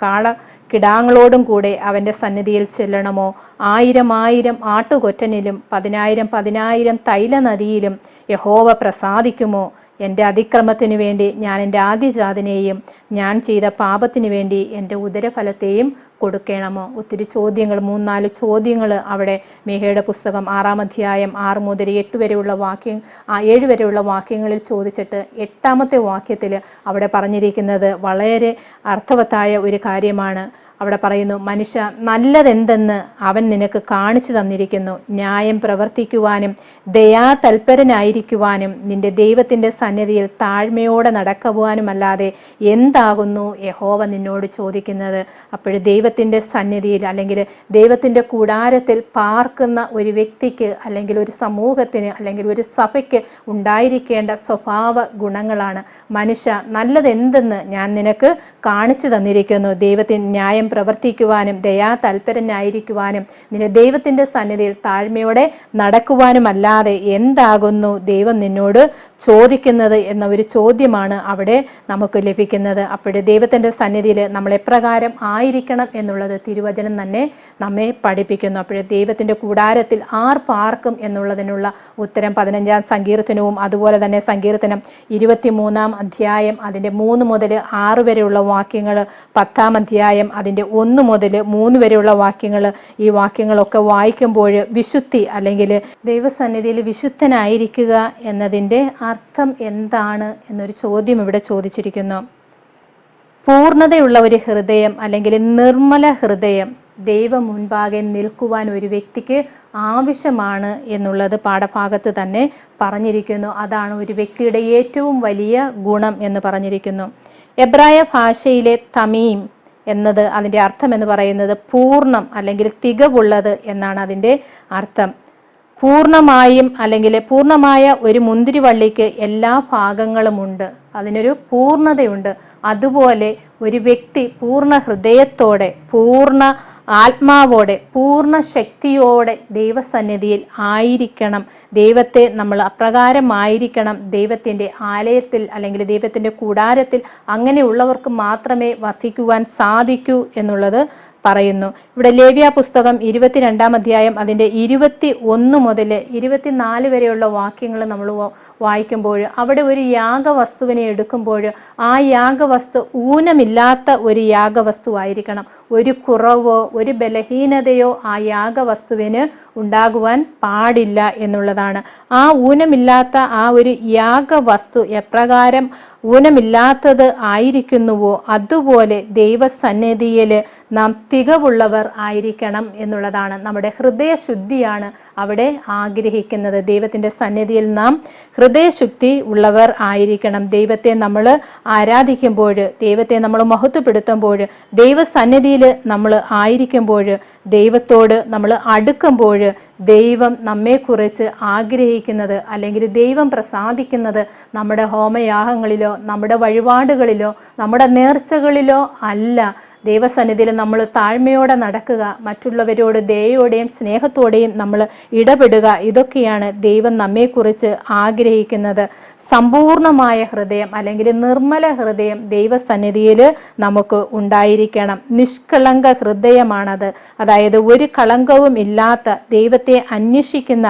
കാളക്കിടാങ്ങളോടും കൂടെ അവൻ്റെ സന്നിധിയിൽ ചെല്ലണമോ, 1000 ആട്ടുകൊറ്റനിലും 10,000 തൈലനദിയിലും യഹോവ പ്രസാദിക്കുമോ, എൻ്റെ അതിക്രമത്തിനു വേണ്ടി ഞാൻ എൻ്റെ ആദ്യജാതനെയും ഞാൻ ചെയ്ത പാപത്തിനു വേണ്ടി എൻ്റെ ഉദരഫലത്തെയും കൊടുക്കണമോ? ഒത്തിരി ചോദ്യങ്ങൾ, 3-4 ചോദ്യങ്ങൾ അവിടെ മീഖയുടെ പുസ്തകം 6-ാം അധ്യായം 6 മുതൽ 8 വരെയുള്ള 7 വരെയുള്ള വാക്യങ്ങളിൽ ചോദിച്ചിട്ട് 8-ാമത്തെ വാക്യത്തിൽ അവിടെ പറഞ്ഞിരിക്കുന്നത് വളരെ അർത്ഥവത്തായ ഒരു കാര്യമാണ്. അവിടെ പറയുന്നു, മനുഷ്യ നല്ലതെന്തെന്ന് അവൻ നിനക്ക് കാണിച്ചു തന്നിരിക്കുന്നു. ന്യായം പ്രവർത്തിക്കുവാനും ദയാതൽപരനായിരിക്കുവാനും നിന്റെ ദൈവത്തിൻ്റെ സന്നിധിയിൽ താഴ്മയോടെ നടക്കുവാനുമല്ലാതെ എന്താകുന്നു യഹോവ നിന്നോട് ചോദിക്കുന്നത്? അപ്പോഴും ദൈവത്തിൻ്റെ സന്നിധിയിൽ അല്ലെങ്കിൽ ദൈവത്തിൻ്റെ കൂടാരത്തിൽ പാർക്കുന്ന ഒരു വ്യക്തിക്ക് അല്ലെങ്കിൽ ഒരു സമൂഹത്തിന് അല്ലെങ്കിൽ ഒരു സഭയ്ക്ക് ഉണ്ടായിരിക്കേണ്ട സ്വഭാവ ഗുണങ്ങളാണ്. മനുഷ്യ നല്ലതെന്തെന്ന് ഞാൻ നിനക്ക് കാണിച്ചു തന്നിരിക്കുന്നു. ദൈവത്തിന് ന്യായം പ്രവർത്തിക്കുവാനും ദയാതൽപരനായിരിക്കുവാനും നിന്റെ ദൈവത്തിൻ്റെ സന്നിധിയിൽ താഴ്മയോടെ നടക്കുവാനുമല്ലാതെ എന്താകുന്നു ദൈവം നിന്നോട് ചോദിക്കുന്നത് എന്ന ഒരു ചോദ്യമാണ് അവിടെ നമുക്ക് ലഭിക്കുന്നത്. അപ്പോഴേ ദൈവത്തിൻ്റെ സന്നിധിയിൽ നമ്മൾ എപ്രകാരം ആയിരിക്കണം എന്നുള്ളത് തിരുവചനം തന്നെ നമ്മെ പഠിപ്പിക്കുന്നു. അപ്പോഴേ ദൈവത്തിൻ്റെ കൂടാരത്തിൽ ആർ പാർക്കും എന്നുള്ളതിനുള്ള ഉത്തരം 15-ാം സങ്കീർത്തനവും അതുപോലെ തന്നെ സങ്കീർത്തനം 23-ാം അധ്യായം അതിൻ്റെ 3 മുതൽ 6 വരെയുള്ള വാക്യങ്ങൾ, 10-ാം അധ്യായം അതിൻ്റെ 1 മുതൽ 3 വരെയുള്ള വാക്യങ്ങൾ, ഈ വാക്യങ്ങളൊക്കെ വായിക്കുമ്പോൾ വിശുദ്ധി അല്ലെങ്കിൽ ദൈവസന്നിധിയിൽ വിശുദ്ധനായിരിക്കുക എന്നതിൻ്റെ അർത്ഥം എന്താണ് എന്നൊരു ചോദ്യം ഇവിടെ ചോദിച്ചിരിക്കുന്നു. പൂർണ്ണതയുള്ള ഒരു ഹൃദയം അല്ലെങ്കിൽ നിർമ്മല ഹൃദയം ദൈവം മുൻപാകെ നിൽക്കുവാൻ ഒരു വ്യക്തിക്ക് ആവശ്യമാണ് എന്നുള്ളത് പാഠഭാഗത്ത് തന്നെ പറഞ്ഞിരിക്കുന്നു. അതാണ് ഒരു വ്യക്തിയുടെ ഏറ്റവും വലിയ ഗുണം എന്ന് പറഞ്ഞിരിക്കുന്നു. എബ്രായ ഭാഷയിലെ തമീം എന്നത് അതിൻ്റെ അർത്ഥം എന്ന് പറയുന്നത് പൂർണ്ണം അല്ലെങ്കിൽ തികവുള്ളത് എന്നാണ് അതിൻ്റെ അർത്ഥം. പൂർണ്ണമായും അല്ലെങ്കിൽ പൂർണ്ണമായ ഒരു മുന്തിരിവള്ളിക്ക് എല്ലാ ഭാഗങ്ങളുമുണ്ട്, അതിനൊരു പൂർണ്ണതയുണ്ട്. അതുപോലെ ഒരു വ്യക്തി പൂർണ്ണ ഹൃദയത്തോടെ, പൂർണ്ണ ആത്മാവോടെ, പൂർണ്ണ ശക്തിയോടെ ദൈവസന്നിധിയിൽ ആയിരിക്കണം. ദൈവത്തെ നമ്മൾ അപ്രകാരമായിരിക്കണം. ദൈവത്തിൻ്റെ ആലയത്തിൽ അല്ലെങ്കിൽ ദൈവത്തിൻ്റെ കൂടാരത്തിൽ അങ്ങനെയുള്ളവർക്ക് മാത്രമേ വസിക്കുവാൻ സാധിക്കൂ എന്നുള്ളത് പറയുന്നു. ഇവിടെ ലേവ്യ പുസ്തകം 22-ാം അധ്യായം അതിൻ്റെ 21 മുതൽ 24 വരെയുള്ള വാക്യങ്ങൾ നമ്മൾ വായിക്കുമ്പോൾ അവിടെ ഒരു യാഗവസ്തുവിനെ എടുക്കുമ്പോൾ ആ യാഗവസ്തു ഊനമില്ലാത്ത ഒരു യാഗവസ്തുവായിരിക്കണം. ഒരു കുറവോ ഒരു ബലഹീനതയോ ആ യാഗവസ്തുവിന് ഉണ്ടാകുവാൻ പാടില്ല എന്നുള്ളതാണ്. ആ ഊനമില്ലാത്ത ആ ഒരു യാഗവസ്തു എപ്രകാരം ഊനമില്ലാത്തത് ആയിരിക്കുന്നുവോ അതുപോലെ ദൈവസന്നിധിയിൽ നാം തികവുള്ളവർ ആയിരിക്കണം എന്നുള്ളതാണ്. നമ്മുടെ ഹൃദയശുദ്ധിയാണ് അവിടെ ആഗ്രഹിക്കുന്നത്. ദൈവത്തിൻ്റെ സന്നിധിയിൽ നാം ഹൃദയശുദ്ധി ഉള്ളവർ ആയിരിക്കണം. ദൈവത്തെ നമ്മൾ ആരാധിക്കുമ്പോൾ, ദൈവത്തെ നമ്മൾ മഹത്വപ്പെടുത്തുമ്പോൾ, ദൈവസന്നിധിയിൽ നമ്മൾ ആയിരിക്കുമ്പോൾ, ദൈവത്തോട് നമ്മൾ അടുക്കുമ്പോൾ ദൈവം നമ്മെക്കുറിച്ച് ആഗ്രഹിക്കുന്നത് അല്ലെങ്കിൽ ദൈവം പ്രസാദിക്കുന്നത് നമ്മുടെ ഹോമയാഗങ്ങളിലോ നമ്മുടെ വഴിപാടുകളിലോ നമ്മുടെ നേർച്ചകളിലോ അല്ല. ദൈവസന്നിധിയിൽ നമ്മൾ താഴ്മയോടെ നടക്കുക, മറ്റുള്ളവരോട് ദയയോടെയും സ്നേഹത്തോടെയും നമ്മൾ ഇടപെടുക, ഇതൊക്കെയാണ് ദൈവം നമ്മെക്കുറിച്ച് ആഗ്രഹിക്കുന്നത്. സമ്പൂർണമായ ഹൃദയം അല്ലെങ്കിൽ നിർമ്മല ഹൃദയം ദൈവസന്നിധിയിൽ നമുക്ക് ഉണ്ടായിരിക്കണം. നിഷ്കളങ്ക ഹൃദയമാണത്. അതായത് ഒരു കളങ്കവും ഇല്ലാത്ത, ദൈവത്തെ അന്വേഷിക്കുന്ന,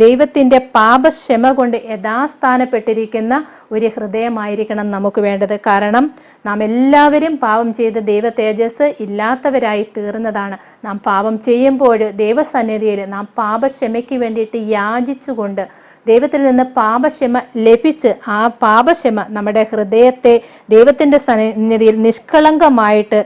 ദൈവത്തിൻ്റെ പാപക്ഷമ കൊണ്ട് യഥാസ്ഥാനപ്പെട്ടിരിക്കുന്ന ഒരു ഹൃദയമായിരിക്കണം നമുക്ക് വേണ്ടത്. കാരണം നാം എല്ലാവരും പാപം ചെയ്ത് ദൈവ തേജസ് ഇല്ലാത്തവരായി തീർന്നതാണ്. നാം പാപം ചെയ്യുമ്പോൾ ദൈവസന്നിധിയിൽ നാം പാപക്ഷമയ്ക്ക് വേണ്ടിയിട്ട് യാചിച്ചുകൊണ്ട് ദൈവത്തിൽ നിന്ന് പാപക്ഷമ ലഭിച്ച് ആ പാപക്ഷമ നമ്മുടെ ഹൃദയത്തെ ദൈവത്തിൻ്റെ സന്നിധിയിൽ നിഷ്കളങ്കമായിട്ട്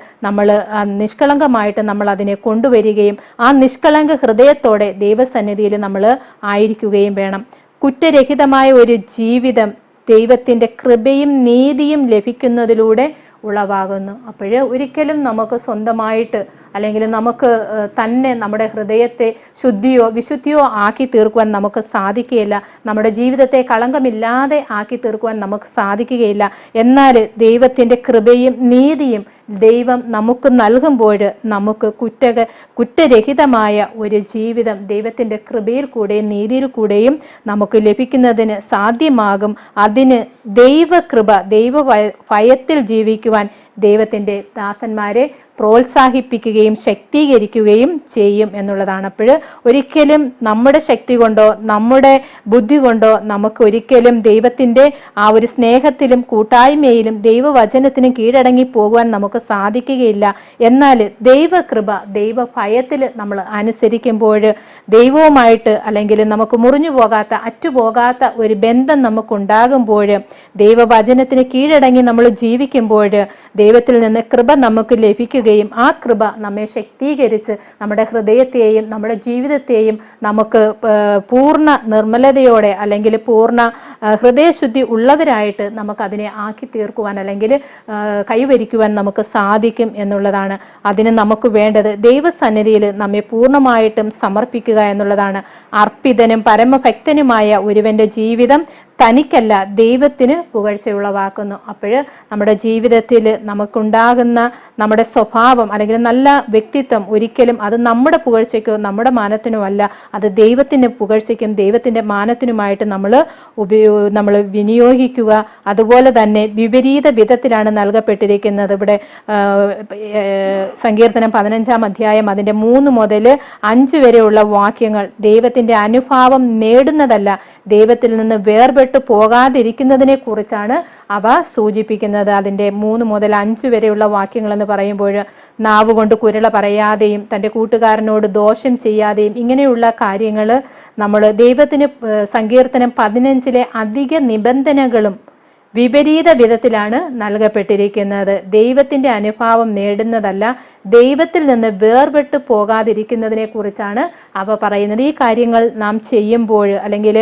നമ്മൾ അതിനെ കൊണ്ടുവരികയും ആ നിഷ്കളങ്ക ഹൃദയത്തോടെ ദൈവസന്നിധിയിൽ നമ്മൾ ആയിരിക്കുകയും വേണം. കുറ്റരഹിതമായ ഒരു ജീവിതം ദൈവത്തിൻ്റെ കൃപയും നീതിയും ലഭിക്കുന്നതിലൂടെ ഉളവാകുന്നു. അപ്പോഴേ ഒരിക്കലും നമുക്ക് സ്വന്തമായിട്ട് അല്ലെങ്കിൽ നമുക്ക് തന്നെ നമ്മുടെ ഹൃദയത്തെ ശുദ്ധിയോ വിശുദ്ധിയോ ആക്കി തീർക്കുവാൻ നമുക്ക് സാധിക്കുകയില്ല. നമ്മുടെ ജീവിതത്തെ കളങ്കമില്ലാതെ ആക്കി തീർക്കുവാൻ നമുക്ക് സാധിക്കുകയില്ല. എന്നാൽ ദൈവത്തിൻ്റെ കൃപയും നീതിയും ദൈവം നമുക്ക് നൽകുമ്പോൾ നമുക്ക് കുറ്റരഹിതമായ ഒരു ജീവിതം ദൈവത്തിൻ്റെ കൃപയിൽ കൂടെയും നീതിയിൽ കൂടെയും നമുക്ക് ലഭിക്കുന്നതിന് സാധ്യമാകും. അതിന് ദൈവകൃപ, ദൈവ ഭയത്തിൽ ജീവിക്കുവാൻ ദൈവത്തിൻ്റെ ദാസന്മാരെ പ്രോത്സാഹിപ്പിക്കുകയും ശക്തീകരിക്കുകയും ചെയ്യും എന്നുള്ളതാണ്. അപ്പോൾ ഒരിക്കലും നമ്മുടെ ശക്തി കൊണ്ടോ നമ്മുടെ ബുദ്ധി കൊണ്ടോ നമുക്ക് ഒരിക്കലും ദൈവത്തിൻ്റെ ആ ഒരു സ്നേഹത്തിലും കൂട്ടായ്മയിലും ദൈവവചനത്തിനും കീഴടങ്ങി പോകുവാൻ നമുക്ക് സാധിക്കുകയില്ല. എന്നാൽ ദൈവകൃപ, ദൈവഭയത്തിൽ നമ്മൾ അനുസരിക്കുമ്പോൾ ദൈവവുമായിട്ട് അല്ലെങ്കിൽ നമുക്ക് മുറിഞ്ഞു പോകാത്ത അറ്റുപോകാത്ത ഒരു ബന്ധം നമുക്കുണ്ടാകുമ്പോൾ ദൈവവചനത്തിന് കീഴടങ്ങി നമ്മൾ ജീവിക്കുമ്പോൾ ദൈവത്തിൽ നിന്ന് കൃപ നമുക്ക് ലഭിക്കുകയും ആ കൃപ നമ്മെ ശക്തീകരിച്ച് നമ്മുടെ ഹൃദയത്തെയും നമ്മുടെ ജീവിതത്തെയും നമുക്ക് പൂർണ്ണ നിർമ്മലതയോടെ അല്ലെങ്കിൽ പൂർണ്ണ ഹൃദയശുദ്ധി ഉള്ളവരായിട്ട് നമുക്കതിനെ ആക്കി തീർക്കുവാൻ അല്ലെങ്കിൽ കൈവരിക്കുവാൻ നമുക്ക് സാധിക്കും എന്നുള്ളതാണ്. അതിന് നമുക്ക് വേണ്ടത് ദൈവസന്നിധിയിൽ നമ്മെ പൂർണ്ണമായിട്ടും സമർപ്പിക്കുക എന്നുള്ളതാണ്. അർപ്പിതനും പരമഭക്തനുമായ ഒരുവന്റെ ജീവിതം തനിക്കല്ല ദൈവത്തിന് പുകഴ്ചയുളവാക്കുന്നു. അപ്പോൾ നമ്മുടെ ജീവിതത്തിൽ നമുക്കുണ്ടാകുന്ന നമ്മുടെ സ്വഭാവം അല്ലെങ്കിൽ നല്ല വ്യക്തിത്വം ഒരിക്കലും അത് നമ്മുടെ പുകഴ്ചയ്ക്കോ നമ്മുടെ മാനത്തിനോ അല്ല, അത് ദൈവത്തിൻ്റെ പുകഴ്ചയ്ക്കും ദൈവത്തിൻ്റെ മാനത്തിനുമായിട്ട് നമ്മൾ വിനിയോഗിക്കുക. അതുപോലെ തന്നെ വിപരീത വിധത്തിലാണ് നൽകപ്പെട്ടിരിക്കുന്നത്. ഇവിടെ സങ്കീർത്തനം 15-ാം അധ്യായം അതിൻ്റെ 3 മുതൽ 5 വരെയുള്ള വാക്യങ്ങൾ ദൈവത്തിൻ്റെ അനുഭാവം നേടുന്നതല്ല, ദൈവത്തിൽ നിന്ന് വേർപെട്ടു പോകാതിരിക്കുന്നതിനെ കുറിച്ചാണ് അവ സൂചിപ്പിക്കുന്നത്. അതിൻ്റെ 3 മുതൽ 5 വരെയുള്ള വാക്യങ്ങൾ എന്ന് പറയുമ്പോൾ നാവ് കൊണ്ട് കുരള പറയാതെയും തൻ്റെ കൂട്ടുകാരനോട് ദോഷം ചെയ്യാതെയും ഇങ്ങനെയുള്ള കാര്യങ്ങൾ നമ്മൾ ദൈവത്തിന് സങ്കീർത്തനം 15-ലെ അധിക നിബന്ധനകളും വിപരീത വിധത്തിലാണ് നൽകപ്പെട്ടിരിക്കുന്നത്. ദൈവത്തിൻ്റെ അനുഭാവം നേടുന്നതല്ല, ദൈവത്തിൽ നിന്ന് വേർപെട്ട് പോകാതിരിക്കുന്നതിനെ കുറിച്ചാണ് അവ പറയുന്നത്. ഈ കാര്യങ്ങൾ നാം ചെയ്യുമ്പോൾ അല്ലെങ്കിൽ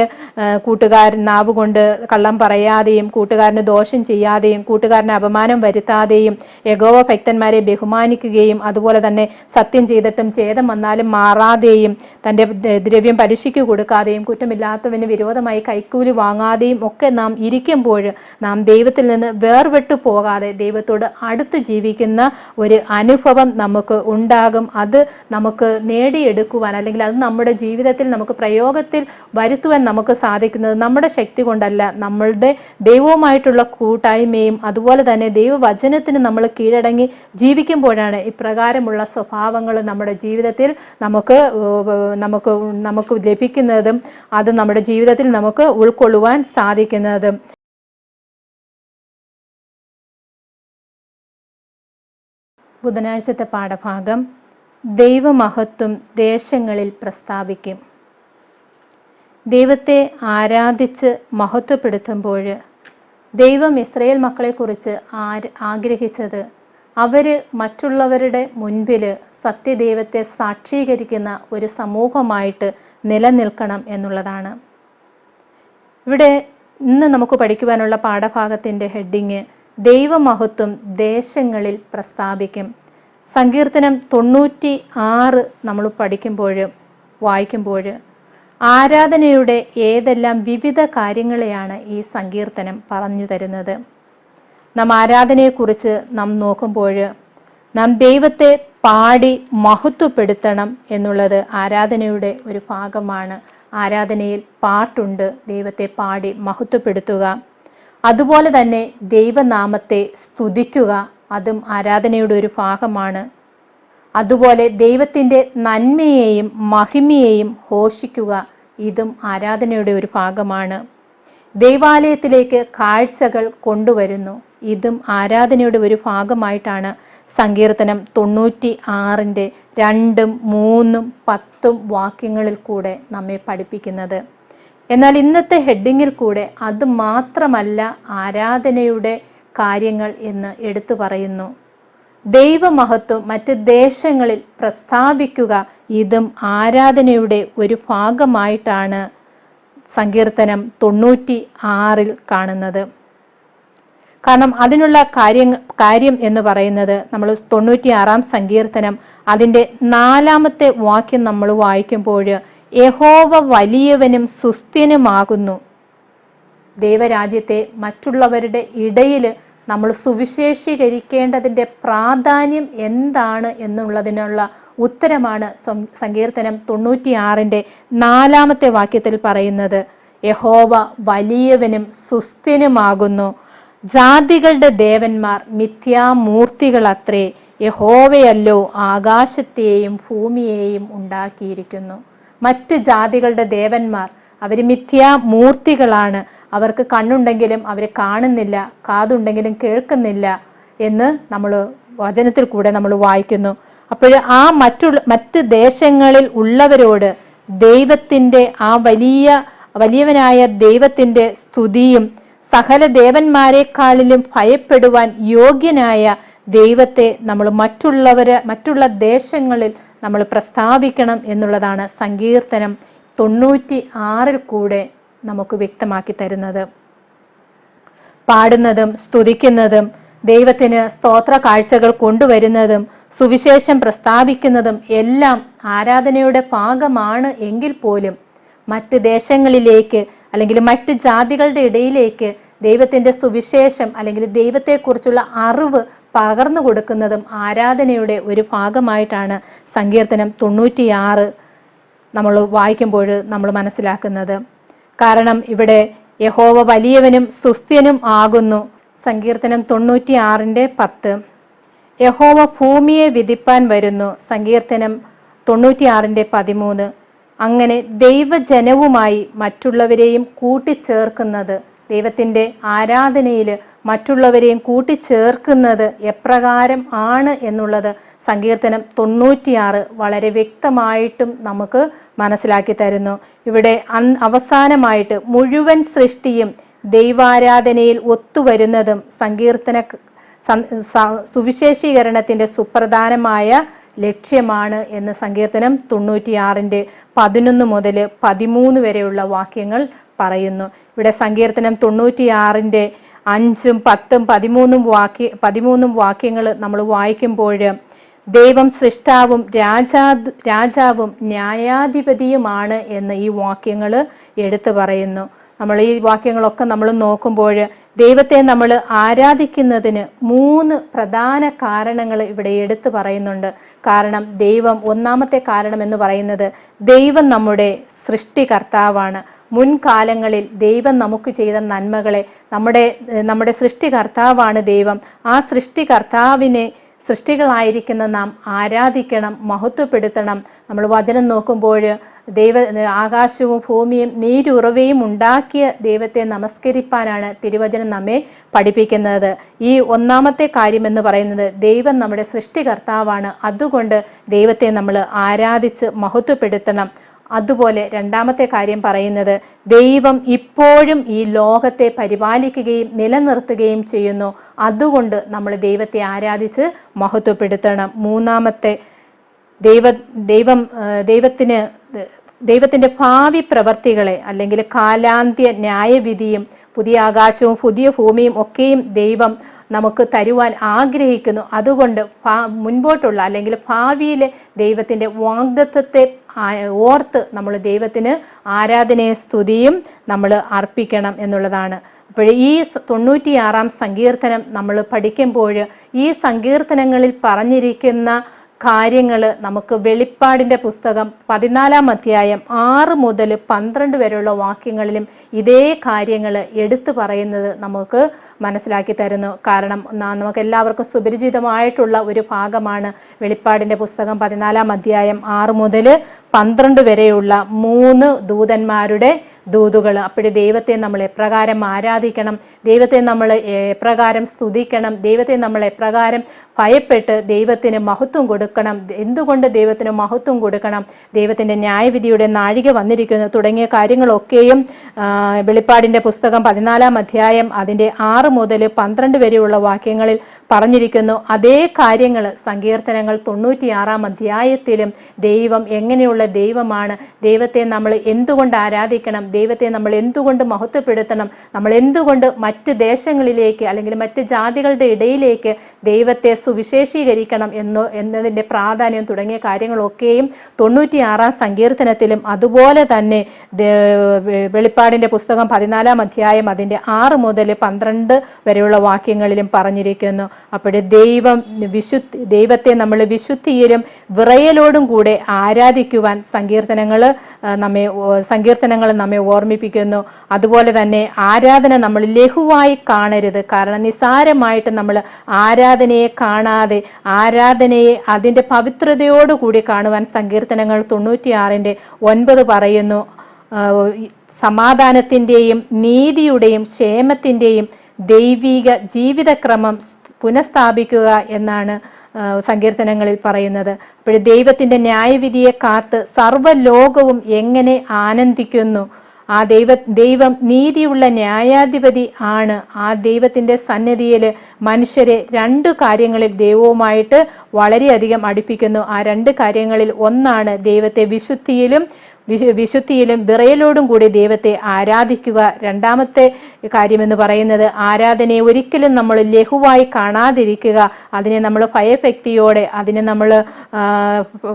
കൂട്ടുകാരൻ നാവ് കൊണ്ട് കള്ളം പറയാതെയും കൂട്ടുകാരന് ദോഷം ചെയ്യാതെയും കൂട്ടുകാരന് അപമാനം വരുത്താതെയും യഹോവ ഭക്തന്മാരെ ബഹുമാനിക്കുകയും അതുപോലെ തന്നെ സത്യം ചെയ്തിട്ടും ഛേദം വന്നാലും മാറാതെയും തൻ്റെ ദ്രവ്യം പലിശയ്ക്ക് കൊടുക്കാതെയും കുറ്റമില്ലാത്തവന് വിരോധമായി കൈക്കൂലി വാങ്ങാതെയും ഒക്കെ നാം ഇരിക്കുമ്പോൾ നാം ദൈവത്തിൽ നിന്ന് വേർപെട്ടു പോകാതെ ദൈവത്തോട് അടുത്ത് ജീവിക്കുന്ന ഒരു അനുഭവം നമുക്ക് ഉണ്ടാകും. അത് നമുക്ക് നേടിയെടുക്കുവാൻ അല്ലെങ്കിൽ അത് നമ്മുടെ ജീവിതത്തിൽ നമുക്ക് പ്രയോഗത്തിൽ വരുത്തുവാൻ നമുക്ക് സാധിക്കുന്നത് നമ്മുടെ ശക്തി കൊണ്ടല്ല, നമ്മളുടെ ദൈവവുമായിട്ടുള്ള കൂട്ടായ്മയും അതുപോലെ തന്നെ ദൈവവചനത്തിന് നമ്മൾ കീഴടങ്ങി ജീവിക്കുമ്പോഴാണ് ഇപ്രകാരമുള്ള സ്വഭാവങ്ങൾ നമ്മുടെ ജീവിതത്തിൽ നമുക്ക് ലഭിക്കുന്നതും അത് നമ്മുടെ ജീവിതത്തിൽ നമുക്ക് ഉൾക്കൊള്ളുവാൻ സാധിക്കുന്നതും. ബുധനാഴ്ചത്തെ പാഠഭാഗം ദൈവമഹത്വം ദേശങ്ങളിൽ പ്രസ്താവിക്കും. ദൈവത്തെ ആരാധിച്ച് മഹത്വപ്പെടുത്തുമ്പോൾ ദൈവം ഇസ്രായേൽ മക്കളെക്കുറിച്ച് ആഗ്രഹിച്ചത് അവർ മറ്റുള്ളവരുടെ മുൻപിൽ സത്യദൈവത്തെ സാക്ഷീകരിക്കുന്ന ഒരു സമൂഹമായിട്ട് നിലനിൽക്കണം എന്നുള്ളതാണ്. ഇവിടെ ഇന്ന് നമുക്ക് പഠിക്കുവാനുള്ള പാഠഭാഗത്തിൻ്റെ ഹെഡിങ് ദൈവമഹത്വം ദേശങ്ങളിൽ പ്രസ്താവിക്കും. സങ്കീർത്തനം 96 നമ്മൾ വായിക്കുമ്പോൾ ആരാധനയുടെ ഏതെല്ലാം വിവിധ കാര്യങ്ങളെയാണ് ഈ സങ്കീർത്തനം പറഞ്ഞു തരുന്നത്. നാം ആരാധനയെക്കുറിച്ച് നാം നോക്കുമ്പോൾ നാം ദൈവത്തെ പാടി മഹത്വപ്പെടുത്തണം എന്നുള്ളത് ആരാധനയുടെ ഒരു ഭാഗമാണ്. ആരാധനയിൽ പാട്ടുണ്ട്, ദൈവത്തെ പാടി മഹത്വപ്പെടുത്തുക. അതുപോലെ തന്നെ ദൈവനാമത്തെ സ്തുതിക്കുക, അതും ആരാധനയുടെ ഒരു ഭാഗമാണ്. അതുപോലെ ദൈവത്തിൻ്റെ നന്മയെയും മഹിമയെയും ഘോഷിക്കുക, ഇതും ആരാധനയുടെ ഒരു ഭാഗമാണ്. ദൈവാലയത്തിലേക്ക് കാഴ്ചകൾ കൊണ്ടുവരുന്നു, ഇതും ആരാധനയുടെ ഒരു ഭാഗമായിട്ടാണ് സങ്കീർത്തനം 96-ന്റെ 2, 3, 10 വാക്യങ്ങളിൽ കൂടെ നമ്മെ പഠിപ്പിക്കുന്നത്. എന്നാൽ ഇന്നത്തെ ഹെഡിങ്ങിൽ കൂടെ അത് മാത്രമല്ല ആരാധനയുടെ കാര്യങ്ങൾ എന്ന് എടുത്തു പറയുന്നു. ദൈവമഹത്വം മറ്റ് ദേശങ്ങളിൽ പ്രസ്താവിക്കുക, ഇതും ആരാധനയുടെ ഒരു ഭാഗമായിട്ടാണ് സങ്കീർത്തനം 96-ൽ കാണുന്നത്. കാരണം അതിനുള്ള കാര്യം എന്ന് പറയുന്നത് നമ്മൾ 96-ാം സങ്കീർത്തനം അതിൻ്റെ 4-ാമത്തെ വാക്യം നമ്മൾ വായിക്കുമ്പോൾ യഹോവ വലിയവനും സുസ്ഥിരനുമാകുന്നു. ദൈവരാജ്യത്തെ മറ്റുള്ളവരുടെ ഇടയിൽ നമ്മൾ സുവിശേഷീകരിക്കേണ്ടതിൻ്റെ പ്രാധാന്യം എന്താണ് എന്നുള്ളതിനുള്ള ഉത്തരമാണ് സങ്കീർത്തനം 96-ന്റെ 4-ാമത്തെ വാക്യത്തിൽ പറയുന്നത്. യഹോവ വലിയവനും സുസ്ഥിരനുമാകുന്നു. ജാതികളുടെ ദേവന്മാർ മിഥ്യാമൂർത്തികളത്രേ, യഹോവയല്ലോ ആകാശത്തെയും ഭൂമിയെയും ഉണ്ടാക്കിയിരിക്കുന്നു. മറ്റ് ജാതികളുടെ ദേവന്മാർ അവർ മിഥ്യാമൂർത്തികളാണ്. അവർക്ക് കണ്ണുണ്ടെങ്കിലും അവർ കാണുന്നില്ല, കാതുണ്ടെങ്കിലും കേൾക്കുന്നില്ല എന്ന് നമ്മൾ വചനത്തിൽ കൂടെ നമ്മൾ വായിക്കുന്നു. അപ്പോൾ ആ മറ്റ് ദേശങ്ങളിൽ ഉള്ളവരോട് ദൈവത്തിൻ്റെ ആ വലിയവനായ ദൈവത്തിൻ്റെ സ്തുതിയും സകല ദേവന്മാരെക്കാളിലും ഭയപ്പെടുവാൻ യോഗ്യനായ ദൈവത്തെ നമ്മൾ മറ്റുള്ള ദേശങ്ങളിൽ നമ്മൾ പ്രസ്താവിക്കണം എന്നുള്ളതാണ് സങ്കീർത്തനം 96 കൂടെ നമുക്ക് വ്യക്തമാക്കി തരുന്നത്. പാടുന്നതും സ്തുതിക്കുന്നതും ദൈവത്തിന് സ്തോത്ര കാഴ്ചകൾ കൊണ്ടുവരുന്നതും സുവിശേഷം പ്രസ്താവിക്കുന്നതും എല്ലാം ആരാധനയുടെ ഭാഗമാണ്. എങ്കിൽ പോലും മറ്റ് ദേശങ്ങളിലേക്ക് അല്ലെങ്കിൽ മറ്റ് ജാതികളുടെ ഇടയിലേക്ക് ദൈവത്തിൻ്റെ സുവിശേഷം അല്ലെങ്കിൽ ദൈവത്തെക്കുറിച്ചുള്ള അറിവ് പകർന്നു കൊടുക്കുന്നതും ആരാധനയുടെ ഒരു ഭാഗമായിട്ടാണ് സങ്കീർത്തനം 96 നമ്മൾ വായിക്കുമ്പോൾ നമ്മൾ മനസ്സിലാക്കുന്നത്. കാരണം ഇവിടെ യഹോവ വലിയവനും സുസ്ഥ്യനും ആകുന്നു. സങ്കീർത്തനം 96:10. യഹോവ ഭൂമിയെ വിധിപ്പാൻ വരുന്നു. സങ്കീർത്തനം 96:13. അങ്ങനെ ദൈവജനവുമായി മറ്റുള്ളവരെയും കൂട്ടിച്ചേർക്കുന്നത്, ദൈവത്തിൻ്റെ ആരാധനയിൽ മറ്റുള്ളവരെയും കൂട്ടിച്ചേർക്കുന്നത് എപ്രകാരം ആണ് എന്നുള്ളത് സങ്കീർത്തനം 96 വളരെ വ്യക്തമായിട്ടും നമുക്ക് മനസ്സിലാക്കി തരുന്നു. ഇവിടെ അവസാനമായിട്ട് മുഴുവൻ സൃഷ്ടിയും ദൈവാരാധനയിൽ ഒത്തുവരുന്നതും സുവിശേഷീകരണത്തിൻ്റെ സുപ്രധാനമായ ലക്ഷ്യമാണ് എന്ന് സങ്കീർത്തനം 96:11 മുതൽ 13 വരെയുള്ള വാക്യങ്ങൾ പറയുന്നു. ഇവിടെ സങ്കീർത്തനം 96 5, 10, 13 വാക്യങ്ങൾ നമ്മൾ വായിക്കുമ്പോൾ ദൈവം സൃഷ്ടാവും രാജാവും ന്യായാധിപതിയുമാണ് എന്ന് ഈ വാക്യങ്ങൾ എടുത്തു പറയുന്നു. നമ്മൾ ഈ വാക്യങ്ങളൊക്കെ നമ്മൾ നോക്കുമ്പോൾ ദൈവത്തെ നമ്മൾ ആരാധിക്കുന്നതിന് 3 പ്രധാന കാരണങ്ങൾ ഇവിടെ എടുത്തു പറയുന്നുണ്ട്. കാരണം ഒന്നാമത്തെ കാരണം എന്ന് പറയുന്നത് ദൈവം നമ്മുടെ സൃഷ്ടികർത്താവാണ്. മുൻകാലങ്ങളിൽ ദൈവം നമുക്ക് ചെയ്ത നന്മകളെ നമ്മുടെ സൃഷ്ടികർത്താവാണ് ദൈവം. ആ സൃഷ്ടികളായിരിക്കുന്ന നാം ആരാധിക്കണം, മഹത്വപ്പെടുത്തണം. നമ്മൾ വചനം നോക്കുമ്പോൾ ആകാശവും ഭൂമിയും നീരുറവയും ഉണ്ടാക്കിയ ദൈവത്തെ നമസ്കരിപ്പാനാണ് തിരുവചനം നമ്മെ പഠിപ്പിക്കുന്നത്. ഈ ഒന്നാമത്തെ കാര്യം എന്ന് പറയുന്നത് ദൈവം നമ്മുടെ സൃഷ്ടികർത്താവാണ്. അതുകൊണ്ട് ദൈവത്തെ നമ്മൾ ആരാധിച്ച് മഹത്വപ്പെടുത്തണം. അതുപോലെ രണ്ടാമത്തെ കാര്യം പറയുന്നത് ദൈവം ഇപ്പോഴും ഈ ലോകത്തെ പരിപാലിക്കുകയും നിലനിർത്തുകയും ചെയ്യുന്നു. അതുകൊണ്ട് നമ്മൾ ദൈവത്തെ ആരാധിച്ച് മഹത്വപ്പെടുത്തണം. മൂന്നാമത്തെ ദൈവത്തിൻ്റെ ഭാവി പ്രവർത്തികളെ അല്ലെങ്കിൽ കാലാന്ത്യ ന്യായവിധിയും പുതിയ ആകാശവും പുതിയ ഭൂമിയും ഒക്കെയും ദൈവം നമുക്ക് തരുവാൻ ആഗ്രഹിക്കുന്നു. അതുകൊണ്ട് മുൻപോട്ടുള്ള അല്ലെങ്കിൽ ഭാവിയിലെ ദൈവത്തിൻ്റെ വാഗ്ദത്തത്തെ ഓർത്ത് നമ്മൾ ദൈവത്തിന് ആരാധനയും സ്തുതിയും നമ്മൾ അർപ്പിക്കണം എന്നുള്ളതാണ്. അപ്പോൾ ഈ 96 സങ്കീർത്തനം നമ്മൾ പഠിക്കുമ്പോൾ ഈ സങ്കീർത്തനങ്ങളിൽ പറഞ്ഞിരിക്കുന്ന കാര്യങ്ങൾ നമുക്ക് വെളിപ്പാടിൻ്റെ പുസ്തകം 14 അധ്യായം 6 മുതൽ 12 വരെയുള്ള വാക്യങ്ങളിലും ഇതേ കാര്യങ്ങൾ എടുത്തു പറയുന്നത് നമുക്ക് മനസ്സിലാക്കി തരുന്നു. കാരണം നമുക്ക് എല്ലാവർക്കും സുപരിചിതമായിട്ടുള്ള ഒരു ഭാഗമാണ് വെളിപ്പാടിൻ്റെ പുസ്തകം 14 അധ്യായം 6 മുതൽ 12 വരെയുള്ള 3 ദൂതന്മാരുടെ ദൂതുകൾ. അപ്പോൾ ദൈവത്തെ നമ്മൾ എപ്രകാരം ആരാധിക്കണം, ദൈവത്തെ നമ്മൾ എപ്രകാരം സ്തുതിക്കണം, ദൈവത്തെ നമ്മൾ എപ്രകാരം ഭയപ്പെട്ട് ദൈവത്തിന് മഹത്വം കൊടുക്കണം, എന്തുകൊണ്ട് ദൈവത്തിന് മഹത്വം കൊടുക്കണം, ദൈവത്തിൻ്റെ ന്യായവിധിയുടെ നാഴിക വന്നിരിക്കുന്നു തുടങ്ങിയ കാര്യങ്ങളൊക്കെയും വെളിപ്പാടിൻ്റെ പുസ്തകം 14 അധ്യായം അതിൻ്റെ 6 മുതൽ 12 വരെയുള്ള വാക്യങ്ങളിൽ പറഞ്ഞിരിക്കുന്നു. അതേ കാര്യങ്ങൾ സങ്കീർത്തനങ്ങൾ 96 അധ്യായത്തിലും ദൈവം എങ്ങനെയുള്ള ദൈവമാണ്, ദൈവത്തെ നമ്മൾ എന്തുകൊണ്ട് ആരാധിക്കണം, ദൈവത്തെ നമ്മൾ എന്തുകൊണ്ട് മഹത്വപ്പെടുത്തണം, നമ്മൾ എന്തുകൊണ്ട് മറ്റ് ദേശങ്ങളിലേക്ക് അല്ലെങ്കിൽ മറ്റ് ജാതികളുടെ ഇടയിലേക്ക് ദൈവത്തെ സുവിശേഷീകരിക്കണം എന്നതിൻ്റെ പ്രാധാന്യം തുടങ്ങിയ കാര്യങ്ങളൊക്കെയും 96 സങ്കീർത്തനത്തിലും അതുപോലെ തന്നെ വെളിപ്പാടിൻ്റെ പുസ്തകം 14 അധ്യായം അതിൻ്റെ 6 മുതൽ 12 വരെയുള്ള വാക്യങ്ങളിലും പറഞ്ഞിരിക്കുന്നു. അപ്പോൾ ദൈവത്തെ നമ്മൾ വിശുദ്ധിയിലും വിറയലോടും കൂടെ ആരാധിക്കുവാൻ സങ്കീർത്തനങ്ങൾ നമ്മെ ഓർമ്മിപ്പിക്കുന്നു. അതുപോലെ തന്നെ ആരാധന നമ്മൾ ലഘുവായി കാണരുത്. കാരണം നിസ്സാരമായിട്ട് നമ്മൾ ആരാധനയെ കാണാതെ ആരാധനയെ അതിൻ്റെ പവിത്രതയോടുകൂടി കാണുവാൻ സങ്കീർത്തനങ്ങൾ 96:9 പറയുന്നു. സമാധാനത്തിൻ്റെയും നീതിയുടെയും ക്ഷേമത്തിൻ്റെയും ദൈവിക ജീവിതക്രമം പുനഃസ്ഥാപിക്കുക എന്നാണ് സങ്കീർത്തനങ്ങളിൽ പറയുന്നത്. അപ്പോൾ ദൈവത്തിൻ്റെ ന്യായവിധിയെ കാത്ത് സർവ്വലോകവും എങ്ങനെ ആനന്ദിക്കുന്നു. ആ ദൈവം നീതിയുള്ള ന്യായാധിപതി ആണ്. ആ ദൈവത്തിൻ്റെ സന്നിധിയിൽ മനുഷ്യരെ 2 കാര്യങ്ങളിൽ ദൈവവുമായിട്ട് വളരെയധികം അടുപ്പിക്കുന്നു. ആ 2 കാര്യങ്ങളിൽ ഒന്നാണ് ദൈവത്തെ വിശുദ്ധിയിലും വിറയലോടും കൂടി ദൈവത്തെ ആരാധിക്കുക. രണ്ടാമത്തെ കാര്യമെന്ന് പറയുന്നത് ആരാധനയെ ഒരിക്കലും നമ്മൾ ലഘുവായി കാണാതിരിക്കുക. അതിനെ നമ്മൾ ഭയഭക്തിയോടെ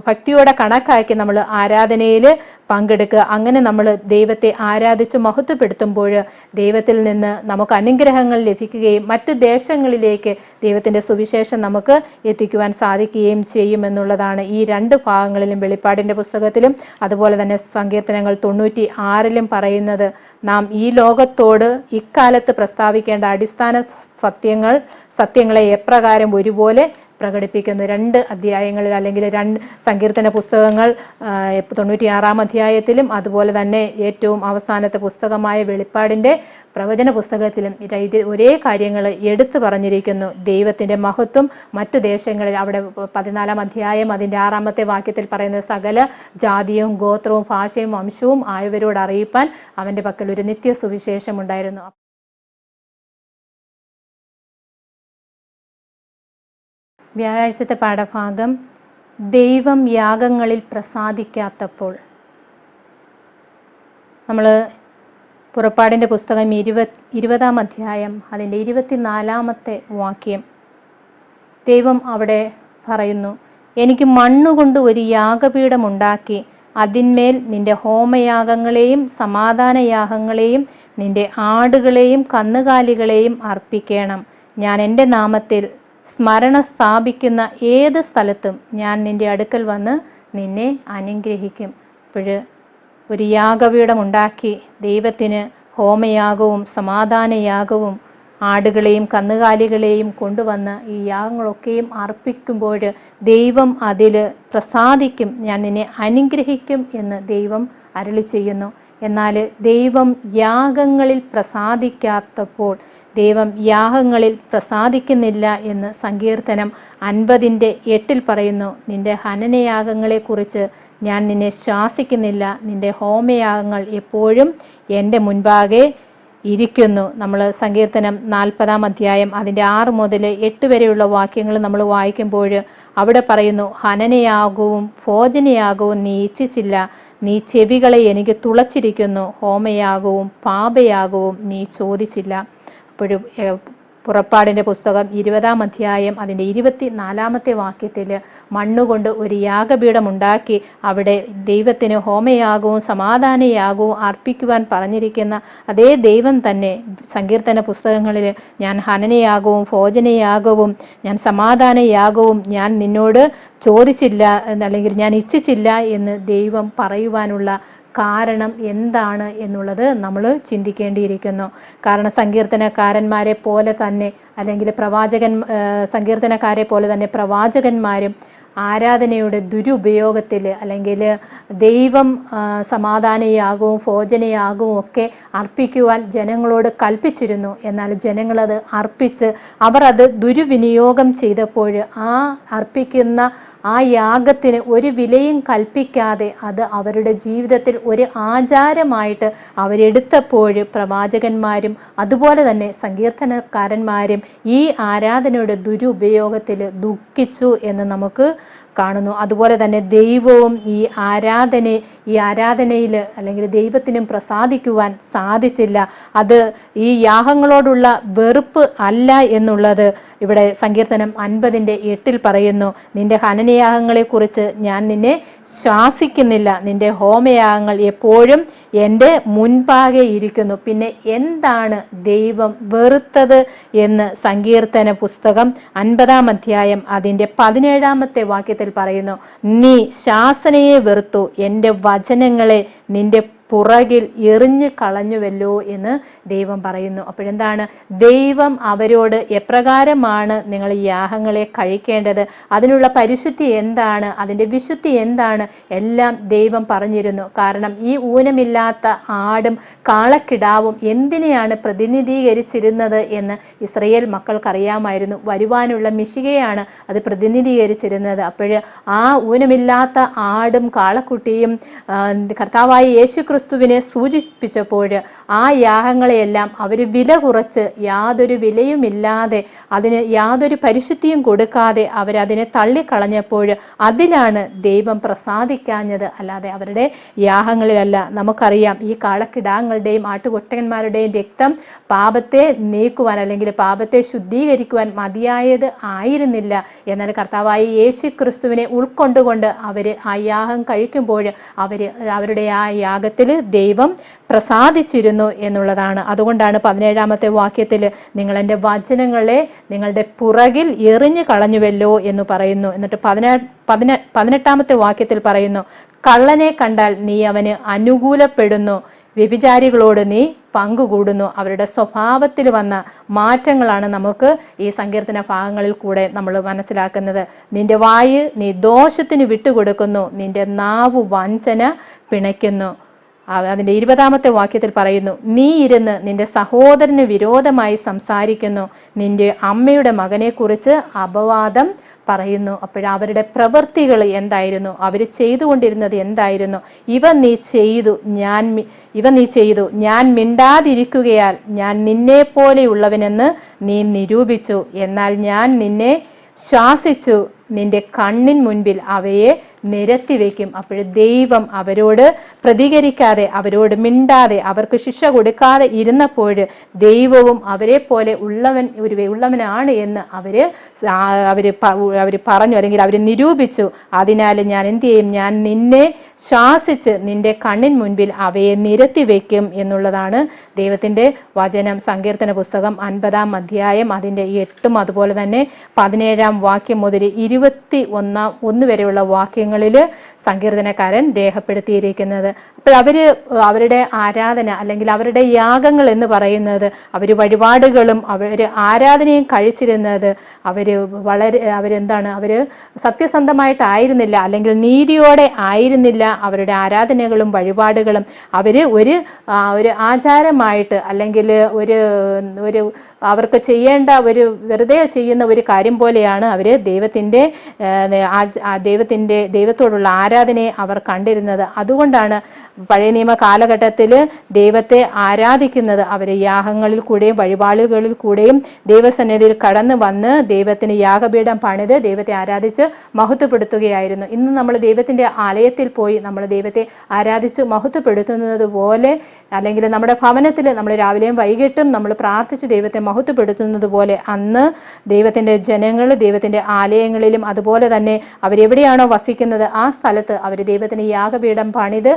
ഭക്തിയോടെ കണക്കാക്കി നമ്മൾ ആരാധനയിൽ പങ്കെടുക്കുക. അങ്ങനെ നമ്മൾ ദൈവത്തെ ആരാധിച്ച് മഹത്വപ്പെടുത്തുമ്പോൾ ദൈവത്തിൽ നിന്ന് നമുക്ക് അനുഗ്രഹങ്ങൾ ലഭിക്കുകയും മറ്റ് ദേശങ്ങളിലേക്ക് ദൈവത്തിൻ്റെ സുവിശേഷം നമുക്ക് എത്തിക്കുവാൻ സാധിക്കുകയും ചെയ്യുമെന്നുള്ളതാണ് ഈ 2 ഭാഗങ്ങളിലും, വെളിപ്പാടിൻ്റെ പുസ്തകത്തിലും അതുപോലെ തന്നെ സങ്കീർത്തനങ്ങൾ 96 പറയുന്നത്. നാം ഈ ലോകത്തോട് ഇക്കാലത്ത് പ്രസ്താവിക്കേണ്ട അടിസ്ഥാന സത്യങ്ങളെ എപ്രകാരം ഒരുപോലെ പ്രകടിപ്പിക്കുന്നു. 2 അധ്യായങ്ങളിൽ അല്ലെങ്കിൽ 2 സങ്കീർത്തന പുസ്തകങ്ങൾ 96 അധ്യായത്തിലും അതുപോലെ തന്നെ ഏറ്റവും അവസാനത്തെ പുസ്തകമായ വെളിപ്പാടിൻ്റെ പ്രവചന പുസ്തകത്തിലും ഒരേ കാര്യങ്ങൾ എടുത്തു പറഞ്ഞിരിക്കുന്നു. ദൈവത്തിൻ്റെ മഹത്വം മറ്റു ദേശങ്ങളിൽ, അവിടെ 14 അധ്യായം അതിൻ്റെ 6-ാമത്തെ വാക്യത്തിൽ പറയുന്ന സകല ജാതിയും ഗോത്രവും ഭാഷയും വംശവും ആയവരോട് അറിയിപ്പാൻ അവൻ്റെ പക്കൽ ഒരു നിത്യ സുവിശേഷം ഉണ്ടായിരുന്നു. വ്യാഴാഴ്ചത്തെ പാഠഭാഗം ദൈവം യാഗങ്ങളിൽ പ്രസാദിക്കാത്തപ്പോൾ. നമ്മൾ പുറപ്പാടിൻ്റെ പുസ്തകം 20-ാം അധ്യായം അതിൻ്റെ 24-ാമത്തെ വാക്യം ദൈവം അവിടെ പറയുന്നു, എനിക്ക് മണ്ണുകൊണ്ട് ഒരു യാഗപീഠമുണ്ടാക്കി അതിന്മേൽ നിന്റെ ഹോമയാഗങ്ങളെയും സമാധാനയാഗങ്ങളെയും നിന്റെ ആടുകളെയും കന്നുകാലികളെയും അർപ്പിക്കണം. ഞാൻ എൻ്റെ നാമത്തിൽ സ്മരണ സ്ഥാപിക്കുന്ന ഏത് സ്ഥലത്തും ഞാൻ നിന്റെ അടുക്കൽ വന്ന് നിന്നെ അനുഗ്രഹിക്കും. അപ്പോൾ ഒരു യാഗപീഠമുണ്ടാക്കി ദൈവത്തിന് ഹോമയാഗവും സമാധാനയാഗവും ആടുകളെയും കന്നുകാലികളെയും കൊണ്ടുവന്ന് ഈ യാഗങ്ങളൊക്കെയും അർപ്പിക്കുമ്പോൾ ദൈവം അതിൽ പ്രസാദിക്കും, ഞാൻ നിന്നെ അനുഗ്രഹിക്കും എന്ന് ദൈവം അരുളി ചെയ്യുന്നു. എന്നാൽ ദൈവം യാഗങ്ങളിൽ പ്രസാദിക്കാത്തപ്പോൾ, ദൈവം യാഗങ്ങളിൽ പ്രസാദിക്കുന്നില്ല എന്ന് സങ്കീർത്തനം 50:8 പറയുന്നു. നിന്റെ ഹനനയാഗങ്ങളെക്കുറിച്ച് ഞാൻ നിന്നെ ശാസിക്കുന്നില്ല, നിന്റെ ഹോമയാഗങ്ങൾ എപ്പോഴും എൻ്റെ മുൻപാകെ ഇരിക്കുന്നു. നമ്മൾ സങ്കീർത്തനം 40-ാം അധ്യായം അതിൻ്റെ 6 മുതൽ 8 വരെയുള്ള വാക്യങ്ങൾ നമ്മൾ വായിക്കുമ്പോൾ അവിടെ പറയുന്നു, ഹനനയാഗവും ഭോജനയാഗവും നീ ഇച്ഛിച്ചില്ല, നീ ചെവികളെ എനിക്ക് തുളച്ചിരിക്കുന്നു, ഹോമയാഗവും പാപയാഗവും നീ ചോദിച്ചില്ല. അപ്പോഴും പുറപ്പാടിൻ്റെ പുസ്തകം 20-ാം അധ്യായം അതിൻ്റെ 24-ാമത്തെ വാക്യത്തിൽ മണ്ണുകൊണ്ട് ഒരു യാഗപീഠമുണ്ടാക്കി അവിടെ ദൈവത്തിന് ഹോമയാഗവും സമാധാനയാഗവും അർപ്പിക്കുവാൻ പറഞ്ഞിരിക്കുന്ന അതേ ദൈവം തന്നെ സങ്കീർത്തന പുസ്തകങ്ങളിൽ ഞാൻ ഹനനയാഗവും ഭോജനയാഗവും ഞാൻ സമാധാനയാഗവും ഞാൻ നിന്നോട് ചോദിച്ചില്ല അല്ലെങ്കിൽ ഞാൻ ഇച്ഛിച്ചില്ല എന്ന് ദൈവം പറയുവാനുള്ള കാരണം എന്താണ് എന്നുള്ളത് നമ്മൾ ചിന്തിക്കേണ്ടിയിരിക്കുന്നു. കാരണം സങ്കീർത്തനക്കാരന്മാരെ പോലെ തന്നെ അല്ലെങ്കിൽ സങ്കീർത്തനക്കാരെ പോലെ തന്നെ പ്രവാചകന്മാരും ആരാധനയുടെ ദുരുപയോഗത്തിൽ അല്ലെങ്കിൽ ദൈവം സമാധാനയാഗവും ഭോജനയാഗവും ഒക്കെ അർപ്പിക്കുവാൻ ജനങ്ങളോട് കൽപ്പിച്ചിരുന്നു. എന്നാൽ ജനങ്ങളത് അർപ്പിച്ച് അവർ അത് ദുർവിനിയോഗം ചെയ്തപ്പോൾ ആ അർപ്പിക്കുന്ന ആ യാഗത്തിന് ഒരു വിലയും കൽപ്പിക്കാതെ അത് അവരുടെ ജീവിതത്തിൽ ഒരു ആചാരമായിട്ട് അവരെടുത്തപ്പോൾ പ്രവാചകന്മാരും അതുപോലെ തന്നെ സങ്കീർത്തനക്കാരന്മാരും ഈ ആരാധനയുടെ ദുരുപയോഗത്തിൽ ദുഃഖിച്ചു എന്ന് നമുക്ക് കാണുന്നു. അതുപോലെ തന്നെ ദൈവവും ഈ ആരാധനയിൽ അല്ലെങ്കിൽ ദൈവത്തിനും പ്രസാദിക്കുവാൻ സാധിച്ചില്ല. അത് ഈ യാഗങ്ങളോടുള്ള വെറുപ്പ് അല്ല എന്നുള്ളത് ഇവിടെ സങ്കീർത്തനം 50:8 പറയുന്നു, നിന്റെ ഹനനയാഗങ്ങളെക്കുറിച്ച് ഞാൻ നിന്നെ ശാസിക്കുന്നില്ല, നിന്റെ ഹോമയാഗങ്ങൾ എപ്പോഴും എൻ്റെ മുൻപാകെ ഇരിക്കുന്നു. പിന്നെ എന്താണ് ദൈവം വെറുത്തത് എന്ന് സങ്കീർത്തന പുസ്തകം 50 അധ്യായം അതിൻ്റെ 17 വാക്യത്തിൽ പറയുന്നു, നീ ശാസനയെ വെറുത്തു, എൻ്റെ വചനങ്ങളെ നിന്റെ പുറകിൽ എറിഞ്ഞു കളഞ്ഞുവല്ലോ എന്ന് ദൈവം പറയുന്നു. അപ്പോഴെന്താണ്, ദൈവം അവരോട് എപ്രകാരമാണ് നിങ്ങൾ ഈ യാഗങ്ങളെ കഴിക്കേണ്ടത്, അതിനുള്ള പരിശുദ്ധി എന്താണ്, അതിൻ്റെ വിശുദ്ധി എന്താണ്, എല്ലാം ദൈവം പറഞ്ഞിരുന്നു. കാരണം ഈ ഊനമില്ലാത്ത ആടും കാളക്കിടാവും എന്തിനെയാണ് പ്രതിനിധീകരിച്ചിരുന്നത് എന്ന് ഇസ്രയേൽ മക്കൾക്കറിയാമായിരുന്നു. വരുവാനുള്ള മിശികയാണ് അത് പ്രതിനിധീകരിച്ചിരുന്നത്. അപ്പോൾ ആ ഊനമില്ലാത്ത ആടും കാളക്കുട്ടിയും കർത്താവായ യേശു ക്രിസ്തുവിനെ സൂചിപ്പിച്ചപ്പോൾ ആ യാഗങ്ങളെയെല്ലാം അവർ വില കുറച്ച് യാതൊരു വിലയുമില്ലാതെ അതിന് യാതൊരു പരിശുദ്ധിയും കൊടുക്കാതെ അവരതിനെ തള്ളിക്കളഞ്ഞപ്പോൾ അതിലാണ് ദൈവം പ്രസാദിക്കാഞ്ഞത്, അല്ലാതെ അവരുടെ യാഗങ്ങളിലല്ല. നമുക്കറിയാം ഈ കാളക്കിടാങ്ങളുടെയും ആട്ടുകൊറ്റന്മാരുടെയും രക്തം പാപത്തെ നീക്കുവാൻ അല്ലെങ്കിൽ പാപത്തെ ശുദ്ധീകരിക്കുവാൻ മതിയായത് ആയിരുന്നില്ല. എന്നാൽ കർത്താവായ യേശു ക്രിസ്തുവിനെ ഉൾക്കൊണ്ടുകൊണ്ട് അവർ ആ യാഗം കഴിക്കുമ്പോൾ അവരുടെ ആ യാഗത്തിൽ ദൈവം പ്രസാദിച്ചിരുന്നു എന്നുള്ളതാണ്. അതുകൊണ്ടാണ് 17 വാക്യത്തിൽ നിങ്ങൾ എൻ്റെ വചനങ്ങളെ നിങ്ങളുടെ പുറകിൽ എറിഞ്ഞു കളഞ്ഞുവല്ലോ എന്ന് പറയുന്നു. എന്നിട്ട് 18 വാക്യത്തിൽ പറയുന്നു, കള്ളനെ കണ്ടാൽ നീ അവന് അനുകൂലപ്പെടുന്നു, വ്യഭിചാരികളോട് നീ പങ്കുകൂടുന്നു. അവരുടെ സ്വഭാവത്തിൽ വന്ന മാറ്റങ്ങളാണ് നമുക്ക് ഈ സങ്കീർത്തന ഭാഗങ്ങളിൽ കൂടെ നമ്മൾ മനസ്സിലാക്കുന്നത്. നിന്റെ വായ് നീ ദോഷത്തിന് വിട്ടുകൊടുക്കുന്നു, നിന്റെ നാവ് വഞ്ചന പിണയ്ക്കുന്നു. അതിൻ്റെ 20 വാക്യത്തിൽ പറയുന്നു, നീ ഇരുന്ന് നിന്റെ സഹോദരന് വിരോധമായി സംസാരിക്കുന്നു, നിന്റെ അമ്മയുടെ മകനെക്കുറിച്ച് അപവാദം പറയുന്നു. അപ്പോഴവരുടെ പ്രവൃത്തികൾ എന്തായിരുന്നു, അവർ ചെയ്തുകൊണ്ടിരുന്നത് എന്തായിരുന്നു? ഇവ നീ ചെയ്തു ഞാൻ മിണ്ടാതിരിക്കുകയാൽ ഞാൻ നിന്നെ പോലെയുള്ളവനെന്ന് നീ നിരൂപിച്ചു. എന്നാൽ ഞാൻ നിന്നെ ശാസിച്ചു, നിന്റെ കണ്ണിൻ മുൻപിൽ അവയെ നിരത്തിവെക്കും. അപ്പോൾ ദൈവം അവരോട് പ്രതികരിക്കാതെ, അവരോട് മിണ്ടാതെ, അവർക്ക് ശിക്ഷ കൊടുക്കാതെ ഇരുന്നപ്പോൾ ദൈവവും അവരെ പോലെ ഉള്ളവനാണ് എന്ന് അവർ പറഞ്ഞു, അല്ലെങ്കിൽ അവർ നിരൂപിച്ചു. അതിനാൽ ഞാൻ എന്ത് ചെയ്യും, ഞാൻ നിന്നെ ശാസിച്ച് നിന്റെ കണ്ണിൻ മുൻപിൽ അവയെ നിരത്തിവെക്കും എന്നുള്ളതാണ് ദൈവത്തിൻ്റെ വചനം. സങ്കീർത്തന പുസ്തകം 50 അധ്യായം അതിൻ്റെ 8 അതുപോലെ തന്നെ 17 വാക്യം മുതൽ 21 വരെയുള്ള വാക്യങ്ങളിൽ സങ്കീർത്തനക്കാരൻ രേഖപ്പെടുത്തിയിരിക്കുന്നത്. അപ്പോൾ അവരുടെ ആരാധന അല്ലെങ്കിൽ അവരുടെ യാഗങ്ങൾ എന്ന് പറയുന്നത് അവർ വഴിപാടുകളും അവർ ആരാധനയും കഴിച്ചിരുന്നത് അവർ സത്യസന്ധമായിട്ടായിരുന്നില്ല, അല്ലെങ്കിൽ നീതിയോടെ ആയിരുന്നില്ല അവരുടെ ആരാധനകളും വഴിപാടുകളും. അവർ ഒരു ആചാരമായിട്ട് അല്ലെങ്കിൽ ഒരു അവർക്ക് ചെയ്യേണ്ട വെറുതെ ചെയ്യുന്ന ഒരു കാര്യം പോലെയാണ് അവർ ദൈവത്തോടുള്ള ആരാധനയെ അവർ കണ്ടിരുന്നത്. അതുകൊണ്ടാണ് പഴയ നിയമ കാലഘട്ടത്തിൽ ദൈവത്തെ ആരാധിക്കുന്നത് അവർ യാഗങ്ങളിൽ കൂടെയും വഴിപാടുകളിൽ കൂടെയും ദൈവസന്നിധിയിൽ കടന്നു വന്ന് ദൈവത്തിന് യാഗപീഠം പണിത് ദൈവത്തെ ആരാധിച്ച് മഹത്വപ്പെടുത്തുകയായിരുന്നു. ഇന്ന് നമ്മൾ ദൈവത്തിൻ്റെ ആലയത്തിൽ പോയി നമ്മൾ ദൈവത്തെ ആരാധിച്ച് മഹത്വപ്പെടുത്തുന്നത് പോലെ, അല്ലെങ്കിൽ നമ്മുടെ ഭവനത്തിൽ നമ്മൾ രാവിലെയും വൈകിട്ടും നമ്മൾ പ്രാർത്ഥിച്ച് ദൈവത്തെ മഹത്വപ്പെടുത്തുന്നത് പോലെ, അന്ന് ദൈവത്തിൻ്റെ ജനങ്ങൾ ദൈവത്തിൻ്റെ ആലയങ്ങളിലും അതുപോലെ തന്നെ അവരെവിടെയാണോ വസിക്കുന്നത് ആ സ്ഥലത്ത് അവർ ദൈവത്തിന് യാഗപീഠം പണിത്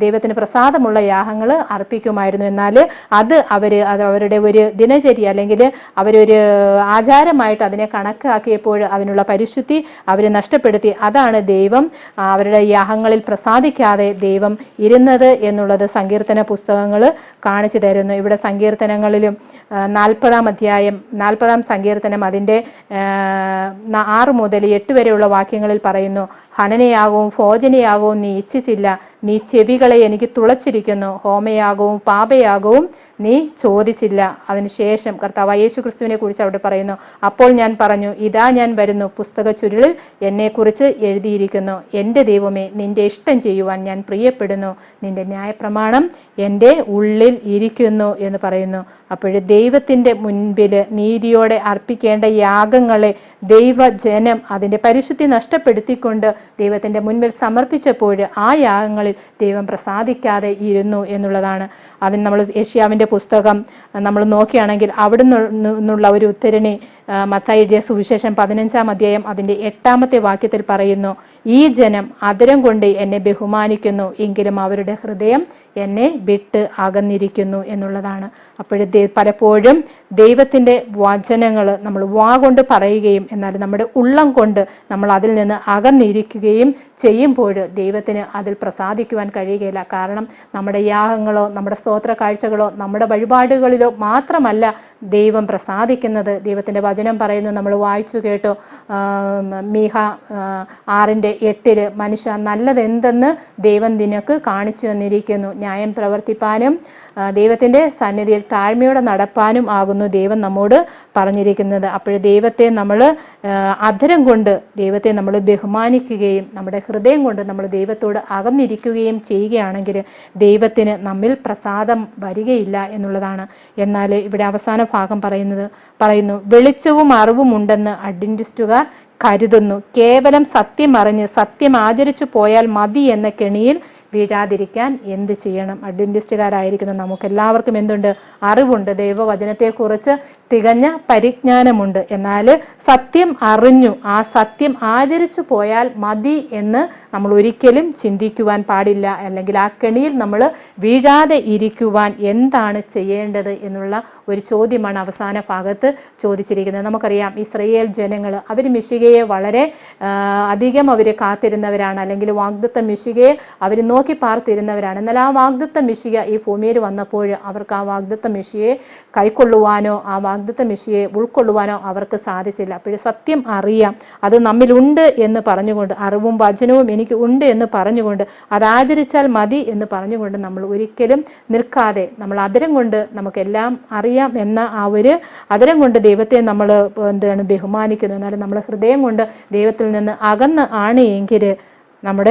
ദൈവത്തിന് പ്രസാദമുള്ള യാഗങ്ങൾ അർപ്പിക്കുമായിരുന്നു. എന്നാൽ അത് അവരുടെ ഒരു ദിനചര്യ അല്ലെങ്കിൽ അവരൊരു ആചാരമായിട്ട് അതിനെ കണക്കാക്കിയപ്പോൾ അതിനുള്ള പരിശുദ്ധി അവർ നഷ്ടപ്പെടുത്തി. അതാണ് ദൈവം അവരുടെ യാഗങ്ങളിൽ പ്രസാദിക്കാതെ ദൈവം ഇരുന്നത് എന്നുള്ളത് സങ്കീർത്തന പുസ്തകങ്ങൾ കാണിച്ചു തരുന്നു. ഇവിടെ സങ്കീർത്തനങ്ങളിലും 40 അധ്യായം 40 സങ്കീർത്തനം അതിൻ്റെ 6 മുതൽ 8 വരെയുള്ള വാക്യങ്ങളിൽ പറയുന്നു, ഹനനയാകവും ഭോജനയാകവും നീ ഇച്ഛിച്ചില്ല, നീ ചെവികളെ എനിക്ക് തുളച്ചിരിക്കുന്നു, ഹോമയാകവും പാപയാകവും നീ ചോദിച്ചില്ല. അതിനുശേഷം കർത്താവ് യേശു ക്രിസ്തുവിനെ കുറിച്ച് അവിടെ പറയുന്നു, അപ്പോൾ ഞാൻ പറഞ്ഞു, ഇതാ ഞാൻ വരുന്നു, പുസ്തക ചുരുളിൽ എന്നെക്കുറിച്ച് എഴുതിയിരിക്കുന്നു. എൻ്റെ ദൈവമേ, നിന്റെ ഇഷ്ടം ചെയ്യുവാൻ ഞാൻ പ്രിയപ്പെടുന്നു, നിന്റെ ന്യായപ്രമാണം എൻ്റെ ഉള്ളിൽ ഇരിക്കുന്നു എന്ന് പറയുന്നു. അപ്പോൾ ദൈവത്തിൻ്റെ മുൻപിൽ നീതിയോടെ അർപ്പിക്കേണ്ട യാഗങ്ങളെ ദൈവജനം അതിൻ്റെ പരിശുദ്ധി നഷ്ടപ്പെടുത്തിക്കൊണ്ട് ദൈവത്തിൻ്റെ മുൻപിൽ സമർപ്പിച്ചപ്പോൾ ആ യാഗങ്ങളിൽ ദൈവം പ്രസാദിക്കാതെ ഇരുന്നു എന്നുള്ളതാണ്. അതിന് നമ്മൾ യെശയ്യാവിൻ്റെ പുസ്തകം നമ്മൾ നോക്കുകയാണെങ്കിൽ അവിടെ നിന്നുള്ള ഒരു ഉദ്ധരണി മത്തായി എഴുതിയ സുവിശേഷം 15-ാം അധ്യായം അതിൻ്റെ 8-ാമത്തെ വാക്യത്തിൽ പറയുന്നു, ഈ ജനം അധരം കൊണ്ട് എന്നെ ബഹുമാനിക്കുന്നു, എങ്കിലും അവരുടെ ഹൃദയം എന്നെ വിട്ട് അകന്നിരിക്കുന്നു എന്നുള്ളതാണ്. അപ്പോഴത്തെ പലപ്പോഴും ദൈവത്തിൻ്റെ വചനങ്ങൾ നമ്മൾ വാ കൊണ്ട് പറയുകയും എന്നാൽ നമ്മുടെ ഉള്ളം കൊണ്ട് നമ്മൾ അതിൽ നിന്ന് അകന്നിരിക്കുകയും ചെയ്യുമ്പോൾ ദൈവത്തിന് അതിൽ പ്രസാദിക്കുവാൻ കഴിയുകയില്ല. കാരണം നമ്മുടെ യാഗങ്ങളോ നമ്മുടെ സ്തോത്ര കാഴ്ചകളോ നമ്മുടെ വഴിപാടുകളിലോ മാത്രമല്ല ദൈവം പ്രസാദിക്കുന്നത്. ദൈവത്തിൻ്റെ വചനം പറയുന്നു, നമ്മൾ വായിച്ചു കേട്ടു, മീഹ 6:8 മനുഷ്യ നല്ലതെന്തെന്ന് ദൈവം നിനക്ക് കാണിച്ചു തന്നിരിക്കുന്നു, ന്യായം പ്രവർത്തിപ്പാനും ദൈവത്തിൻ്റെ സന്നിധിയിൽ താഴ്മയോടെ നടപ്പാനും ആകുന്നു ദൈവം നമ്മോട് പറഞ്ഞിരിക്കുന്നത്. അപ്പോൾ ദൈവത്തെ നമ്മൾ അധരം കൊണ്ട് ദൈവത്തെ നമ്മൾ ബഹുമാനിക്കുകയും നമ്മുടെ ഹൃദയം കൊണ്ട് നമ്മൾ ദൈവത്തോട് അകന്നിരിക്കുകയും ചെയ്യുകയാണെങ്കിൽ ദൈവത്തിന് നമ്മിൽ പ്രസാദം വരികയില്ല എന്നുള്ളതാണ്. എന്നാൽ ഇവിടെ അവസാന ഭാഗം പറയുന്നു, വെളിച്ചവും അറിവും ഉണ്ടെന്ന് അഡ്വെന്റിസ്റ്റുകാർ കരുതുന്നു, കേവലം സത്യം അറിഞ്ഞ് സത്യം ആചരിച്ചു പോയാൽ മതി എന്ന കെണിയിൽ വീഴാതിരിക്കാൻ എന്ത് ചെയ്യണം? അഡ്വെന്റിസ്റ്റുകാരായിരിക്കുന്ന നമുക്കെല്ലാവർക്കും എന്തുണ്ട്? അറിവുണ്ട്, ദൈവവചനത്തെക്കുറിച്ച് തികഞ്ഞ പരിജ്ഞാനമുണ്ട്. എന്നാൽ സത്യം അറിഞ്ഞു ആ സത്യം ആചരിച്ചു പോയാൽ മതി എന്ന് നമ്മൾ ഒരിക്കലും ചിന്തിക്കുവാൻ പാടില്ല. അല്ലെങ്കിൽ ആ കെണിയിൽ നമ്മൾ വീഴാതെ ഇരിക്കുവാൻ എന്താണ് ചെയ്യേണ്ടത് എന്നുള്ള ഒരു ചോദ്യമാണ് അവസാന ഭാഗത്ത് ചോദിച്ചിരിക്കുന്നത്. നമുക്കറിയാം, ഇസ്രായേൽ ജനങ്ങൾ അവർ മിശിഹയെ വളരെ അധികം അവർ കാത്തിരുന്നവരാണ്, അല്ലെങ്കിൽ വാഗ്ദത്ത മിശിഹയെ അവർ നോക്കി പാർത്തിരുന്നവരാണ്. എന്നാൽ ആ വാഗ്ദത്ത മിശിഹ ഈ ഭൂമിയിൽ വന്നപ്പോൾ അവർക്ക് ആ വാഗ്ദത്ത മിശിഹയെ കൈക്കൊള്ളുവാനോ ആ വാഗ്ദത്ത മിശിഹയെ ഉൾക്കൊള്ളുവാനോ അവർക്ക് സാധിച്ചില്ല. അപ്പോൾ സത്യം അറിയാം, അത് നമ്മിലുണ്ട് എന്ന് പറഞ്ഞുകൊണ്ട്, അറിവും വചനവും എനിക്ക് ഉണ്ട് എന്ന് പറഞ്ഞുകൊണ്ട്, അത് ആചരിച്ചാൽ മതി എന്ന് പറഞ്ഞുകൊണ്ട് നമ്മൾ ഒരിക്കലും നിൽക്കാതെ നമ്മൾ അധരം കൊണ്ട് നമുക്കെല്ലാം അറിയാം എന്ന ആ ഒരു അധരം കൊണ്ട് ദൈവത്തെ നമ്മൾ ബഹുമാനിക്കുന്നു. എന്നാലും നമ്മൾ ഹൃദയം കൊണ്ട് ദൈവത്തിൽ നിന്ന് അകന്ന് ആണ് എങ്കിൽ നമ്മൾ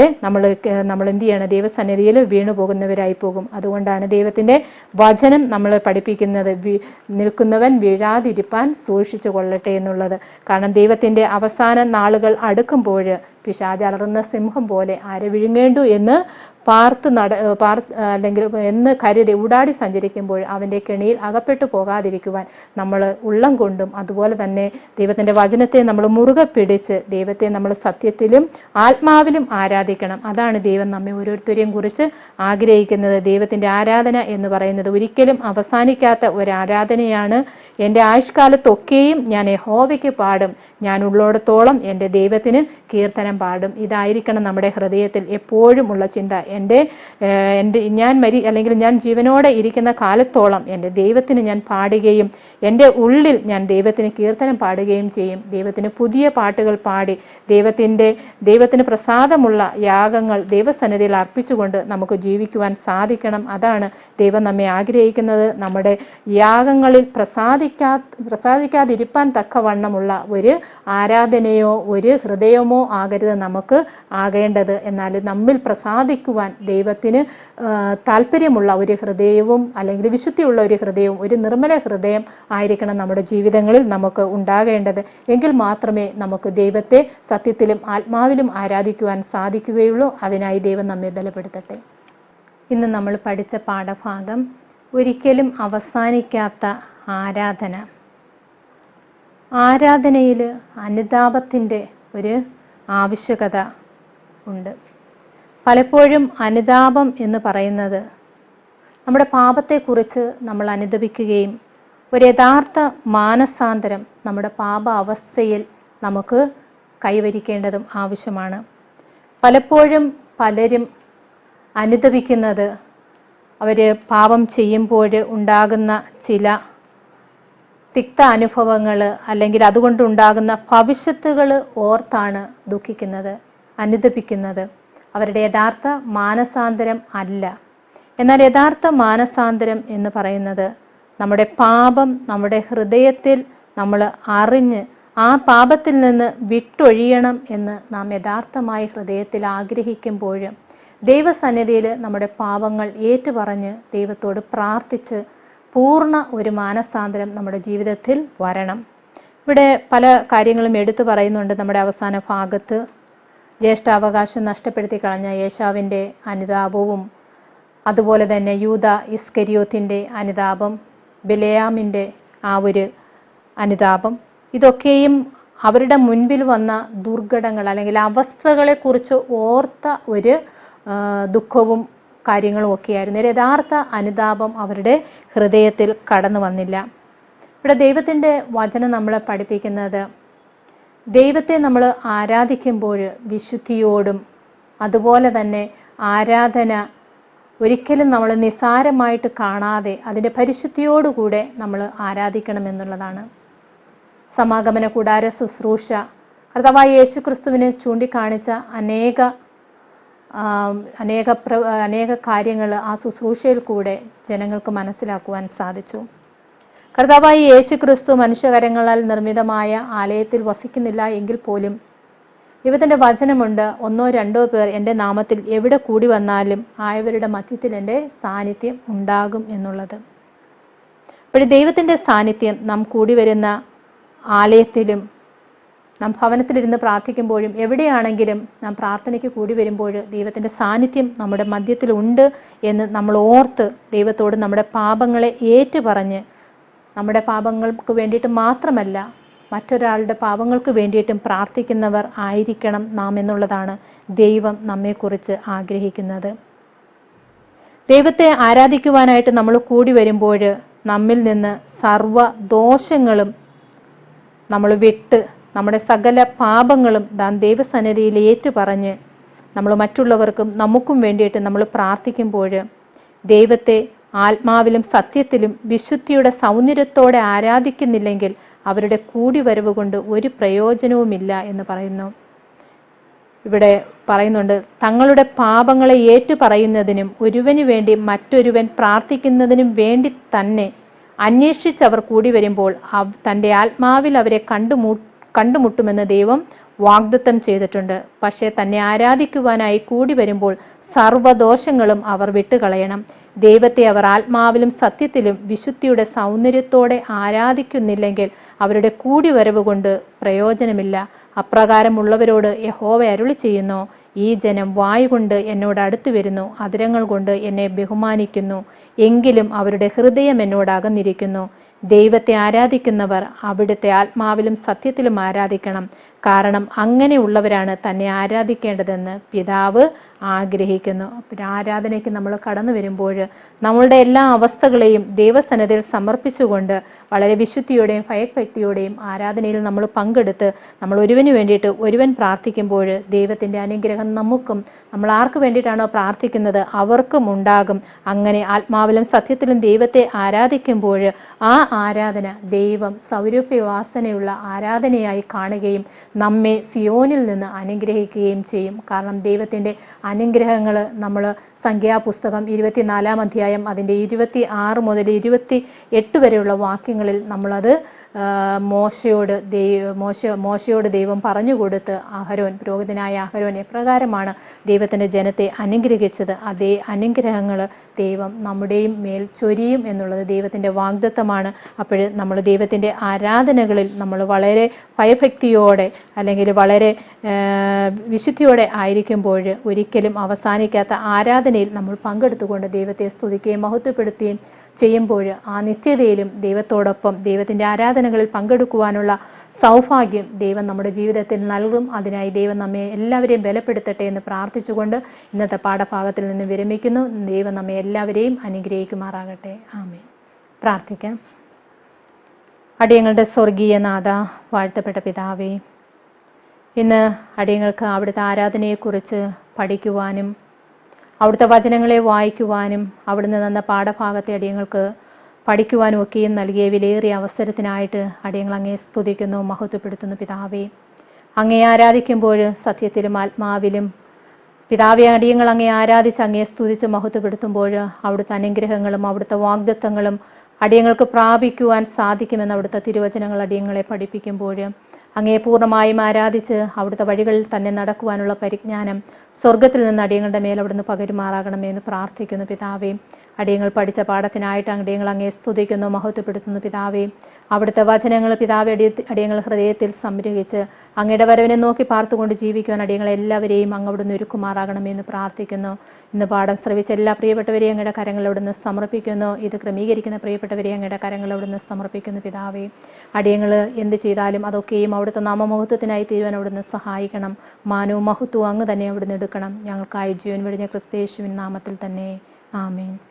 എന്ത് ചെയ്യണം? ദൈവസന്നിധിയിൽ വീണു പോകുന്നവരായി പോകും. അതുകൊണ്ടാണ് ദൈവത്തിൻ്റെ വചനം നമ്മൾ പഠിപ്പിക്കുന്നത്, നിൽക്കുന്നവൻ വീഴാതിരിപ്പാൻ സൂക്ഷിച്ചു കൊള്ളട്ടെ എന്നുള്ളത്. കാരണം ദൈവത്തിൻ്റെ അവസാന നാളുകൾ അടുക്കുമ്പോൾ പിശാച് അലറുന്ന സിംഹം പോലെ ആരെ വിഴുങ്ങേണ്ടു എന്ന് അല്ലെങ്കിൽ എന്ന് കരുതി ഊടാടി സഞ്ചരിക്കുമ്പോൾ അവൻ്റെ കെണിയിൽ അകപ്പെട്ടു പോകാതിരിക്കുവാൻ നമ്മൾ ഉള്ളം കൊണ്ടും അതുപോലെ തന്നെ ദൈവത്തിൻ്റെ വചനത്തെ നമ്മൾ മുറുകെ പിടിച്ച് ദൈവത്തെ നമ്മൾ സത്യത്തിലും ആത്മാവിലും ആരാധിക്കണം. അതാണ് ദൈവം നമ്മെ ഓരോരുത്തരെയും കുറിച്ച് ആഗ്രഹിക്കുന്നത്. ദൈവത്തിൻ്റെ ആരാധന എന്ന് പറയുന്നത് ഒരിക്കലും അവസാനിക്കാത്ത ഒരു ആരാധനയാണ്. എൻ്റെ ആയുഷ്കാലത്തൊക്കെയും ഞാൻ യഹോവയ്ക്ക് പാടും, ഞാൻ ഉള്ളോടത്തോളം എൻ്റെ ദൈവത്തിന് കീർത്തനം പാടും. ഇതായിരിക്കണം നമ്മുടെ ഹൃദയത്തിൽ എപ്പോഴും ഉള്ള ചിന്ത. ഞാൻ ജീവനോടെ ഇരിക്കുന്ന കാലത്തോളം എൻ്റെ ദൈവത്തിന് ഞാൻ പാടുകയും എൻ്റെ ഉള്ളിൽ ഞാൻ ദൈവത്തിന് കീർത്തനം പാടുകയും ചെയ്യും. ദൈവത്തിന് പുതിയ പാട്ടുകൾ പാടി ദൈവത്തിന് പ്രസാദമുള്ള യാഗങ്ങൾ ദൈവസന്നിധിയിൽ അർപ്പിച്ചുകൊണ്ട് നമുക്ക് ജീവിക്കുവാൻ സാധിക്കണം. അതാണ് ദൈവം നമ്മെ ആഗ്രഹിക്കുന്നത്. നമ്മുടെ യാഗങ്ങളിൽ പ്രസാദിക്കാതിരിപ്പാൻ തക്കവണ്ണമുള്ള ഒരു ആരാധനയോ ഒരു ഹൃദയമോ ആകരുത് നമുക്ക് ആകേണ്ടത്. എന്നാൽ നമ്മിൽ പ്രസാദിക്കുവാൻ ദൈവത്തിന് താല്പര്യമുള്ള ഒരു ഹൃദയവും അല്ലെങ്കിൽ വിശുദ്ധിയുള്ള ഒരു ഹൃദയവും ഒരു നിർമ്മല ഹൃദയം ആയിരിക്കണം നമ്മുടെ ജീവിതങ്ങളിൽ നമുക്ക് ഉണ്ടാകേണ്ടത്. എങ്കിൽ മാത്രമേ നമുക്ക് ദൈവത്തെ സത്യത്തിലും ആത്മാവിലും ആരാധിക്കുവാൻ സാധിക്കുകയുള്ളൂ. അതിനായി ദൈവം നമ്മെ ബലപ്പെടുത്തട്ടെ. ഇന്ന് നമ്മൾ പഠിച്ച പാഠഭാഗം ഒരിക്കലും അവസാനിക്കാത്ത ആരാധന. ആരാധനയിൽ അനുതാപത്തിൻ്റെ ഒരു ആവശ്യകത ഉണ്ട്. പലപ്പോഴും അനുതാപം എന്ന് പറയുന്നത് നമ്മുടെ പാപത്തെക്കുറിച്ച് നമ്മൾ അനുതപിക്കുകയും ഒരു യഥാർത്ഥ മാനസാന്തരം നമ്മുടെ പാപ അവസ്ഥയിൽ നമുക്ക് കൈവരിക്കേണ്ടതും ആവശ്യമാണ്. പലപ്പോഴും പലരും അനുതപിക്കുന്നത് അവർ പാപം ചെയ്യുമ്പോൾ ഉണ്ടാകുന്ന ചില തിക്ത അനുഭവങ്ങൾ അല്ലെങ്കിൽ അതുകൊണ്ടുണ്ടാകുന്ന ഭവിഷ്യത്തുകൾ ഓർത്താണ് ദുഃഖിക്കുന്നത്, അനുതപിക്കുന്നത്. അവരുടെ യഥാർത്ഥ മാനസാന്തരം അല്ല. എന്നാൽ യഥാർത്ഥ മാനസാന്തരം എന്ന് പറയുന്നത് നമ്മുടെ പാപം നമ്മുടെ ഹൃദയത്തിൽ നമ്മൾ അറിഞ്ഞ് ആ പാപത്തിൽ നിന്ന് വിട്ടൊഴിയണം എന്ന് നാം യഥാർത്ഥമായി ഹൃദയത്തിൽ ആഗ്രഹിക്കുമ്പോൾ ദൈവസന്നിധിയിൽ നമ്മുടെ പാപങ്ങൾ ഏറ്റുപറഞ്ഞ് ദൈവത്തോട് പ്രാർത്ഥിച്ച് പൂർണ്ണ ഒരു മാനസാന്തരം നമ്മുടെ ജീവിതത്തിൽ വരണം. ഇവിടെ പല കാര്യങ്ങളും എടുത്തു പറയുന്നുണ്ട്. നമ്മുടെ അവസാന ഭാഗത്ത് ജ്യേഷ്ഠാവകാശം നഷ്ടപ്പെടുത്തി കളഞ്ഞ യേശാവിൻ്റെ അനുതാപവും അതുപോലെ തന്നെ യൂദ ഇസ്കരിയോത്തിൻ്റെ അനുതാപം, ബിലയാമിൻ്റെ ആ ഒരു അനുതാപം, ഇതൊക്കെയും അവരുടെ മുൻപിൽ വന്ന ദുർഘടങ്ങൾ അല്ലെങ്കിൽ അവസ്ഥകളെക്കുറിച്ച് ഓർത്ത ഒരു ദുഃഖവും കാര്യങ്ങളും ഒക്കെയായിരുന്നു. ഒരു യഥാർത്ഥ അനുതാപം അവരുടെ ഹൃദയത്തിൽ കടന്നു വന്നില്ല. ഇവിടെ ദൈവത്തിൻ്റെ വചനം നമ്മളെ പഠിപ്പിക്കുന്നത്, ദൈവത്തെ നമ്മൾ ആരാധിക്കുമ്പോൾ വിശുദ്ധിയോടും അതുപോലെ തന്നെ ആരാധന ഒരിക്കലും നമ്മൾ നിസ്സാരമായിട്ട് കാണാതെ അതിൻ്റെ പരിശുദ്ധിയോടുകൂടെ നമ്മൾ ആരാധിക്കണമെന്നുള്ളതാണ്. സമാഗമന കൂടാര ശുശ്രൂഷ കർത്താവായ യേശു ക്രിസ്തുവിനെ ചൂണ്ടിക്കാണിച്ച അനേക കാര്യങ്ങൾ ആ ശുശ്രൂഷയിൽ കൂടെ ജനങ്ങൾക്ക് മനസ്സിലാക്കുവാൻ സാധിച്ചു. കർത്താവായ യേശു ക്രിസ്തു മനുഷ്യകരങ്ങളാൽ നിർമ്മിതമായ ആലയത്തിൽ വസിക്കുന്നില്ല എങ്കിൽ പോലും ദൈവത്തിൻ്റെ വചനമുണ്ട്, 1 or 2 പേർ എൻ്റെ നാമത്തിൽ എവിടെ കൂടി വന്നാലും ആയവരുടെ മധ്യത്തിൽ എൻ്റെ സാന്നിധ്യം ഉണ്ടാകും എന്നുള്ളത്. അപ്പോൾ ദൈവത്തിൻ്റെ സാന്നിധ്യം നാം കൂടി വരുന്ന ആലയത്തിലും നാം ഭവനത്തിലിരുന്ന് പ്രാർത്ഥിക്കുമ്പോഴും എവിടെയാണെങ്കിലും നാം പ്രാർത്ഥനയ്ക്ക് കൂടി വരുമ്പോൾ ദൈവത്തിൻ്റെ സാന്നിധ്യം നമ്മുടെ മധ്യത്തിലുണ്ട് എന്ന് നമ്മൾ ഓർത്ത് ദൈവത്തോട് നമ്മുടെ പാപങ്ങളെ ഏറ്റുപറഞ്ഞ്, നമ്മുടെ പാപങ്ങൾക്ക് വേണ്ടിയിട്ട് മാത്രമല്ല മറ്റൊരാളുടെ പാപങ്ങൾക്ക് വേണ്ടിയിട്ടും പ്രാർത്ഥിക്കുന്നവർ ആയിരിക്കണം നാം എന്നുള്ളതാണ് ദൈവം നമ്മെക്കുറിച്ച് ആഗ്രഹിക്കുന്നത്. ദൈവത്തെ ആരാധിക്കുവാനായിട്ട് നമ്മൾ കൂടി വരുമ്പോൾ നമ്മിൽ നിന്ന് സർവ്വ ദോഷങ്ങളും നമ്മൾ വിട്ട് നമ്മുടെ സകല പാപങ്ങളും ദൈവസന്നിധിയിൽ ഏറ്റുപറഞ്ഞ് നമ്മൾ മറ്റുള്ളവർക്കും നമുക്കും വേണ്ടിയിട്ട് നമ്മൾ പ്രാർത്ഥിക്കുമ്പോൾ ദൈവത്തെ ആത്മാവിലും സത്യത്തിലും വിശുദ്ധിയുടെ സൗന്ദര്യത്തോടെ ആരാധിക്കുന്നില്ലെങ്കിൽ അവരുടെ കൂടിവരവ് കൊണ്ട് ഒരു പ്രയോജനവുമില്ല എന്ന് പറയുന്നു. ഇവിടെ പറയുന്നുണ്ട്, തങ്ങളുടെ പാപങ്ങളെ ഏറ്റുപറയുന്നതിനും ഒരുവന് വേണ്ടി മറ്റൊരുവൻ പ്രാർത്ഥിക്കുന്നതിനും വേണ്ടി തന്നെ അന്വേഷിച്ചവർ കൂടി വരുമ്പോൾ തൻ്റെ ആത്മാവിൽ അവരെ കണ്ടുമുട്ടുമെന്ന് ദൈവം വാഗ്ദത്തം ചെയ്തിട്ടുണ്ട്. പക്ഷേ തന്നെ ആരാധിക്കുവാനായി കൂടി വരുമ്പോൾ സർവ്വദോഷങ്ങളും അവർ വിട്ടുകളയണം. ദൈവത്തെ അവർ ആത്മാവിലും സത്യത്തിലും വിശുദ്ധിയുടെ സൗന്ദര്യത്തോടെ ആരാധിക്കുന്നില്ലെങ്കിൽ അവരുടെ കൂടിവരവ് കൊണ്ട് പ്രയോജനമില്ല. അപ്രകാരമുള്ളവരോട് യഹോവ അരുളി ചെയ്യുന്നു, ഈ ജനം വായുകൊണ്ട് എന്നോട് അടുത്തു വരുന്നു, അധരങ്ങൾ കൊണ്ട് എന്നെ ബഹുമാനിക്കുന്നു, എങ്കിലും അവരുടെ ഹൃദയം എന്നോട് അകന്നിരിക്കുന്നു. ദൈവത്തെ ആരാധിക്കുന്നവർ അവിടുത്തെ ആത്മാവിലും സത്യത്തിലും ആരാധിക്കണം, കാരണം അങ്ങനെയുള്ളവരാണ് തന്നെ ആരാധിക്കേണ്ടതെന്ന് പിതാവ് ആഗ്രഹിക്കുന്നു. പിന്നെ ആരാധനയ്ക്ക് നമ്മൾ കടന്നു വരുമ്പോൾ നമ്മളുടെ എല്ലാ അവസ്ഥകളെയും ദൈവസന്നിധിയിൽ സമർപ്പിച്ചുകൊണ്ട് വളരെ വിശുദ്ധിയോടെയും ഭയഭക്തിയോടെയും ആരാധനയിൽ നമ്മൾ പങ്കെടുത്ത് നമ്മൾ ഒരുവന് വേണ്ടിയിട്ട് ഒരുവൻ പ്രാർത്ഥിക്കുമ്പോൾ ദൈവത്തിൻ്റെ അനുഗ്രഹം നമുക്കും, നമ്മൾ ആർക്ക് വേണ്ടിയിട്ടാണോ പ്രാർത്ഥിക്കുന്നത് അവർക്കും ഉണ്ടാകും. അങ്ങനെ ആത്മാവിലും സത്യത്തിലും ദൈവത്തെ ആരാധിക്കുമ്പോൾ ആ ആരാധന ദൈവം സൗരഭ്യവാസനയുള്ള ആരാധനയായി കാണുകയും നമ്മെ സിയോനിൽ നിന്ന് അനുഗ്രഹിക്കുകയും ചെയ്യും. കാരണം ദൈവത്തിൻ്റെ അനുഗ്രഹങ്ങൾ നമ്മൾ സംഖ്യാപുസ്തകം 24-ാം അധ്യായം അതിൻ്റെ 26 മുതൽ 28 വരെയുള്ള വാക്യങ്ങളിൽ നമ്മളത് മോശയോട് ദൈവം പറഞ്ഞു കൊടുത്ത് അഹരോൻ, പുരോഹിതനായ അഹരോൻ എപ്രകാരമാണ് ദൈവത്തിൻ്റെ ജനത്തെ അനുഗ്രഹിച്ചത്, അതേ അനുഗ്രഹങ്ങൾ ദൈവം നമ്മുടെയും മേൽ ചൊരിയും എന്നുള്ളത് ദൈവത്തിൻ്റെ വാഗ്ദത്തമാണ്. അപ്പോൾ നമ്മൾ ദൈവത്തിൻ്റെ ആരാധനകളിൽ നമ്മൾ വളരെ ഭയഭക്തിയോടെ അല്ലെങ്കിൽ വളരെ വിശുദ്ധിയോടെ ആയിരിക്കുമ്പോൾ ഒരിക്കലും അവസാനിക്കാത്ത ആരാധനയിൽ നമ്മൾ പങ്കെടുത്തുകൊണ്ട് ദൈവത്തെ സ്തുതിക്കുകയും മഹത്വപ്പെടുത്തുകയും ചെയ്യുമ്പോൾ ആ നിത്യതയിലും ദൈവത്തോടൊപ്പം ദൈവത്തിൻ്റെ ആരാധനകളിൽ പങ്കെടുക്കുവാനുള്ള സൗഭാഗ്യം ദൈവം നമ്മുടെ ജീവിതത്തിൽ നൽകും. അതിനായി ദൈവം നമ്മെ എല്ലാവരെയും ബലപ്പെടുത്തട്ടെ എന്ന് പ്രാർത്ഥിച്ചുകൊണ്ട് ഇന്നത്തെ പാഠഭാഗത്തിൽ നിന്ന് വിരമിക്കുന്നു. ദൈവം നമ്മെ എല്ലാവരെയും അനുഗ്രഹിക്കുമാറാകട്ടെ. ആമേൻ. പ്രാർത്ഥിക്കാം. അടിയങ്ങളുടെ സ്വർഗീയ നാഥ, വാഴ്ത്തപ്പെട്ട പിതാവേ, ഇന്ന് അടിയങ്ങൾക്ക് അവിടുത്തെ ആരാധനയെക്കുറിച്ച് പഠിക്കുവാനും അവിടുത്തെ വചനങ്ങളെ വായിക്കുവാനും അവിടുന്ന് തന്ന പാഠഭാഗത്തെ അടിയങ്ങൾക്ക് പഠിക്കുവാനും ഒക്കെയും നൽകിയ വിലയേറിയ അവസരത്തിനായിട്ട് അടിയങ്ങൾ അങ്ങേ സ്തുതിക്കുന്നു, മഹത്വപ്പെടുത്തുന്നു. പിതാവേ, അങ്ങേ ആരാധിക്കുമ്പോൾ സത്യത്തിലും ആത്മാവിലും പിതാവെ അടിയങ്ങൾ അങ്ങേ ആരാധിച്ച് അങ്ങേ സ്തുതിച്ച് മഹത്വപ്പെടുത്തുമ്പോൾ അവിടുത്തെ അനുഗ്രഹങ്ങളും അവിടുത്തെ വാഗ്ദത്തങ്ങളും അടിയങ്ങൾക്ക് പ്രാപിക്കുവാൻ സാധിക്കുമെന്ന് അവിടുത്തെ തിരുവചനങ്ങൾ അടിയങ്ങളെ പഠിപ്പിക്കുമ്പോൾ അങ്ങേ പൂർണ്ണമായും ആരാധിച്ച് അവിടുത്തെ വഴികളിൽ തന്നെ നടക്കുവാനുള്ള പരിജ്ഞാനം സ്വർഗത്തിൽ നിന്ന് അടിയങ്ങളുടെ മേൽ അവിടുന്ന് പകരുമാറാകണമെന്ന് പ്രാർത്ഥിക്കുന്നു. പിതാവേ, അടിയങ്ങൾ പഠിച്ച പാഠത്തിനായിട്ട് അടിയങ്ങൾ അങ്ങേ സ്തുതിക്കുന്നു, മഹത്വപ്പെടുത്തുന്നു. പിതാവേ, അവിടുത്തെ വചനങ്ങൾ പിതാവെ അടിയങ്ങൾ ഹൃദയത്തിൽ സംഗ്രഹിച്ച് അങ്ങയുടെ വരവിനെ നോക്കി പാർത്തുകൊണ്ട് ജീവിക്കുവാൻ അടിയങ്ങളെല്ലാവരെയും അങ്ങ് അവിടുന്ന് ഒരുക്കുമാറാകണമെന്ന് പ്രാർത്ഥിക്കുന്നു. ഇന്ന് പാഠം ശ്രവിച്ച എല്ലാ പ്രിയപ്പെട്ടവരെയും അങ്ങയുടെ കരങ്ങളവിടുന്ന് സമർപ്പിക്കുന്നു. ഇത് ക്രമീകരിക്കുന്ന പ്രിയപ്പെട്ടവരെയും അങ്ങയുടെ കരങ്ങളവിടുന്ന് സമർപ്പിക്കുന്നു. പിതാവേ, അടിയങ്ങൾ എന്ത് ചെയ്താലും അതൊക്കെയും അവിടുത്തെ നാമമഹത്വത്തിനായി തീരുവാൻ അവിടുന്ന് സഹായിക്കണം. മാനവും മഹത്വവും അങ്ങ് തന്നെ അവിടുന്ന് എടുക്കണം. ഞങ്ങൾക്കായി ജീവൻ വെടിഞ്ഞ ക്രിസ്തയേശുവിൻ നാമത്തിൽ തന്നെ. ആമേൻ.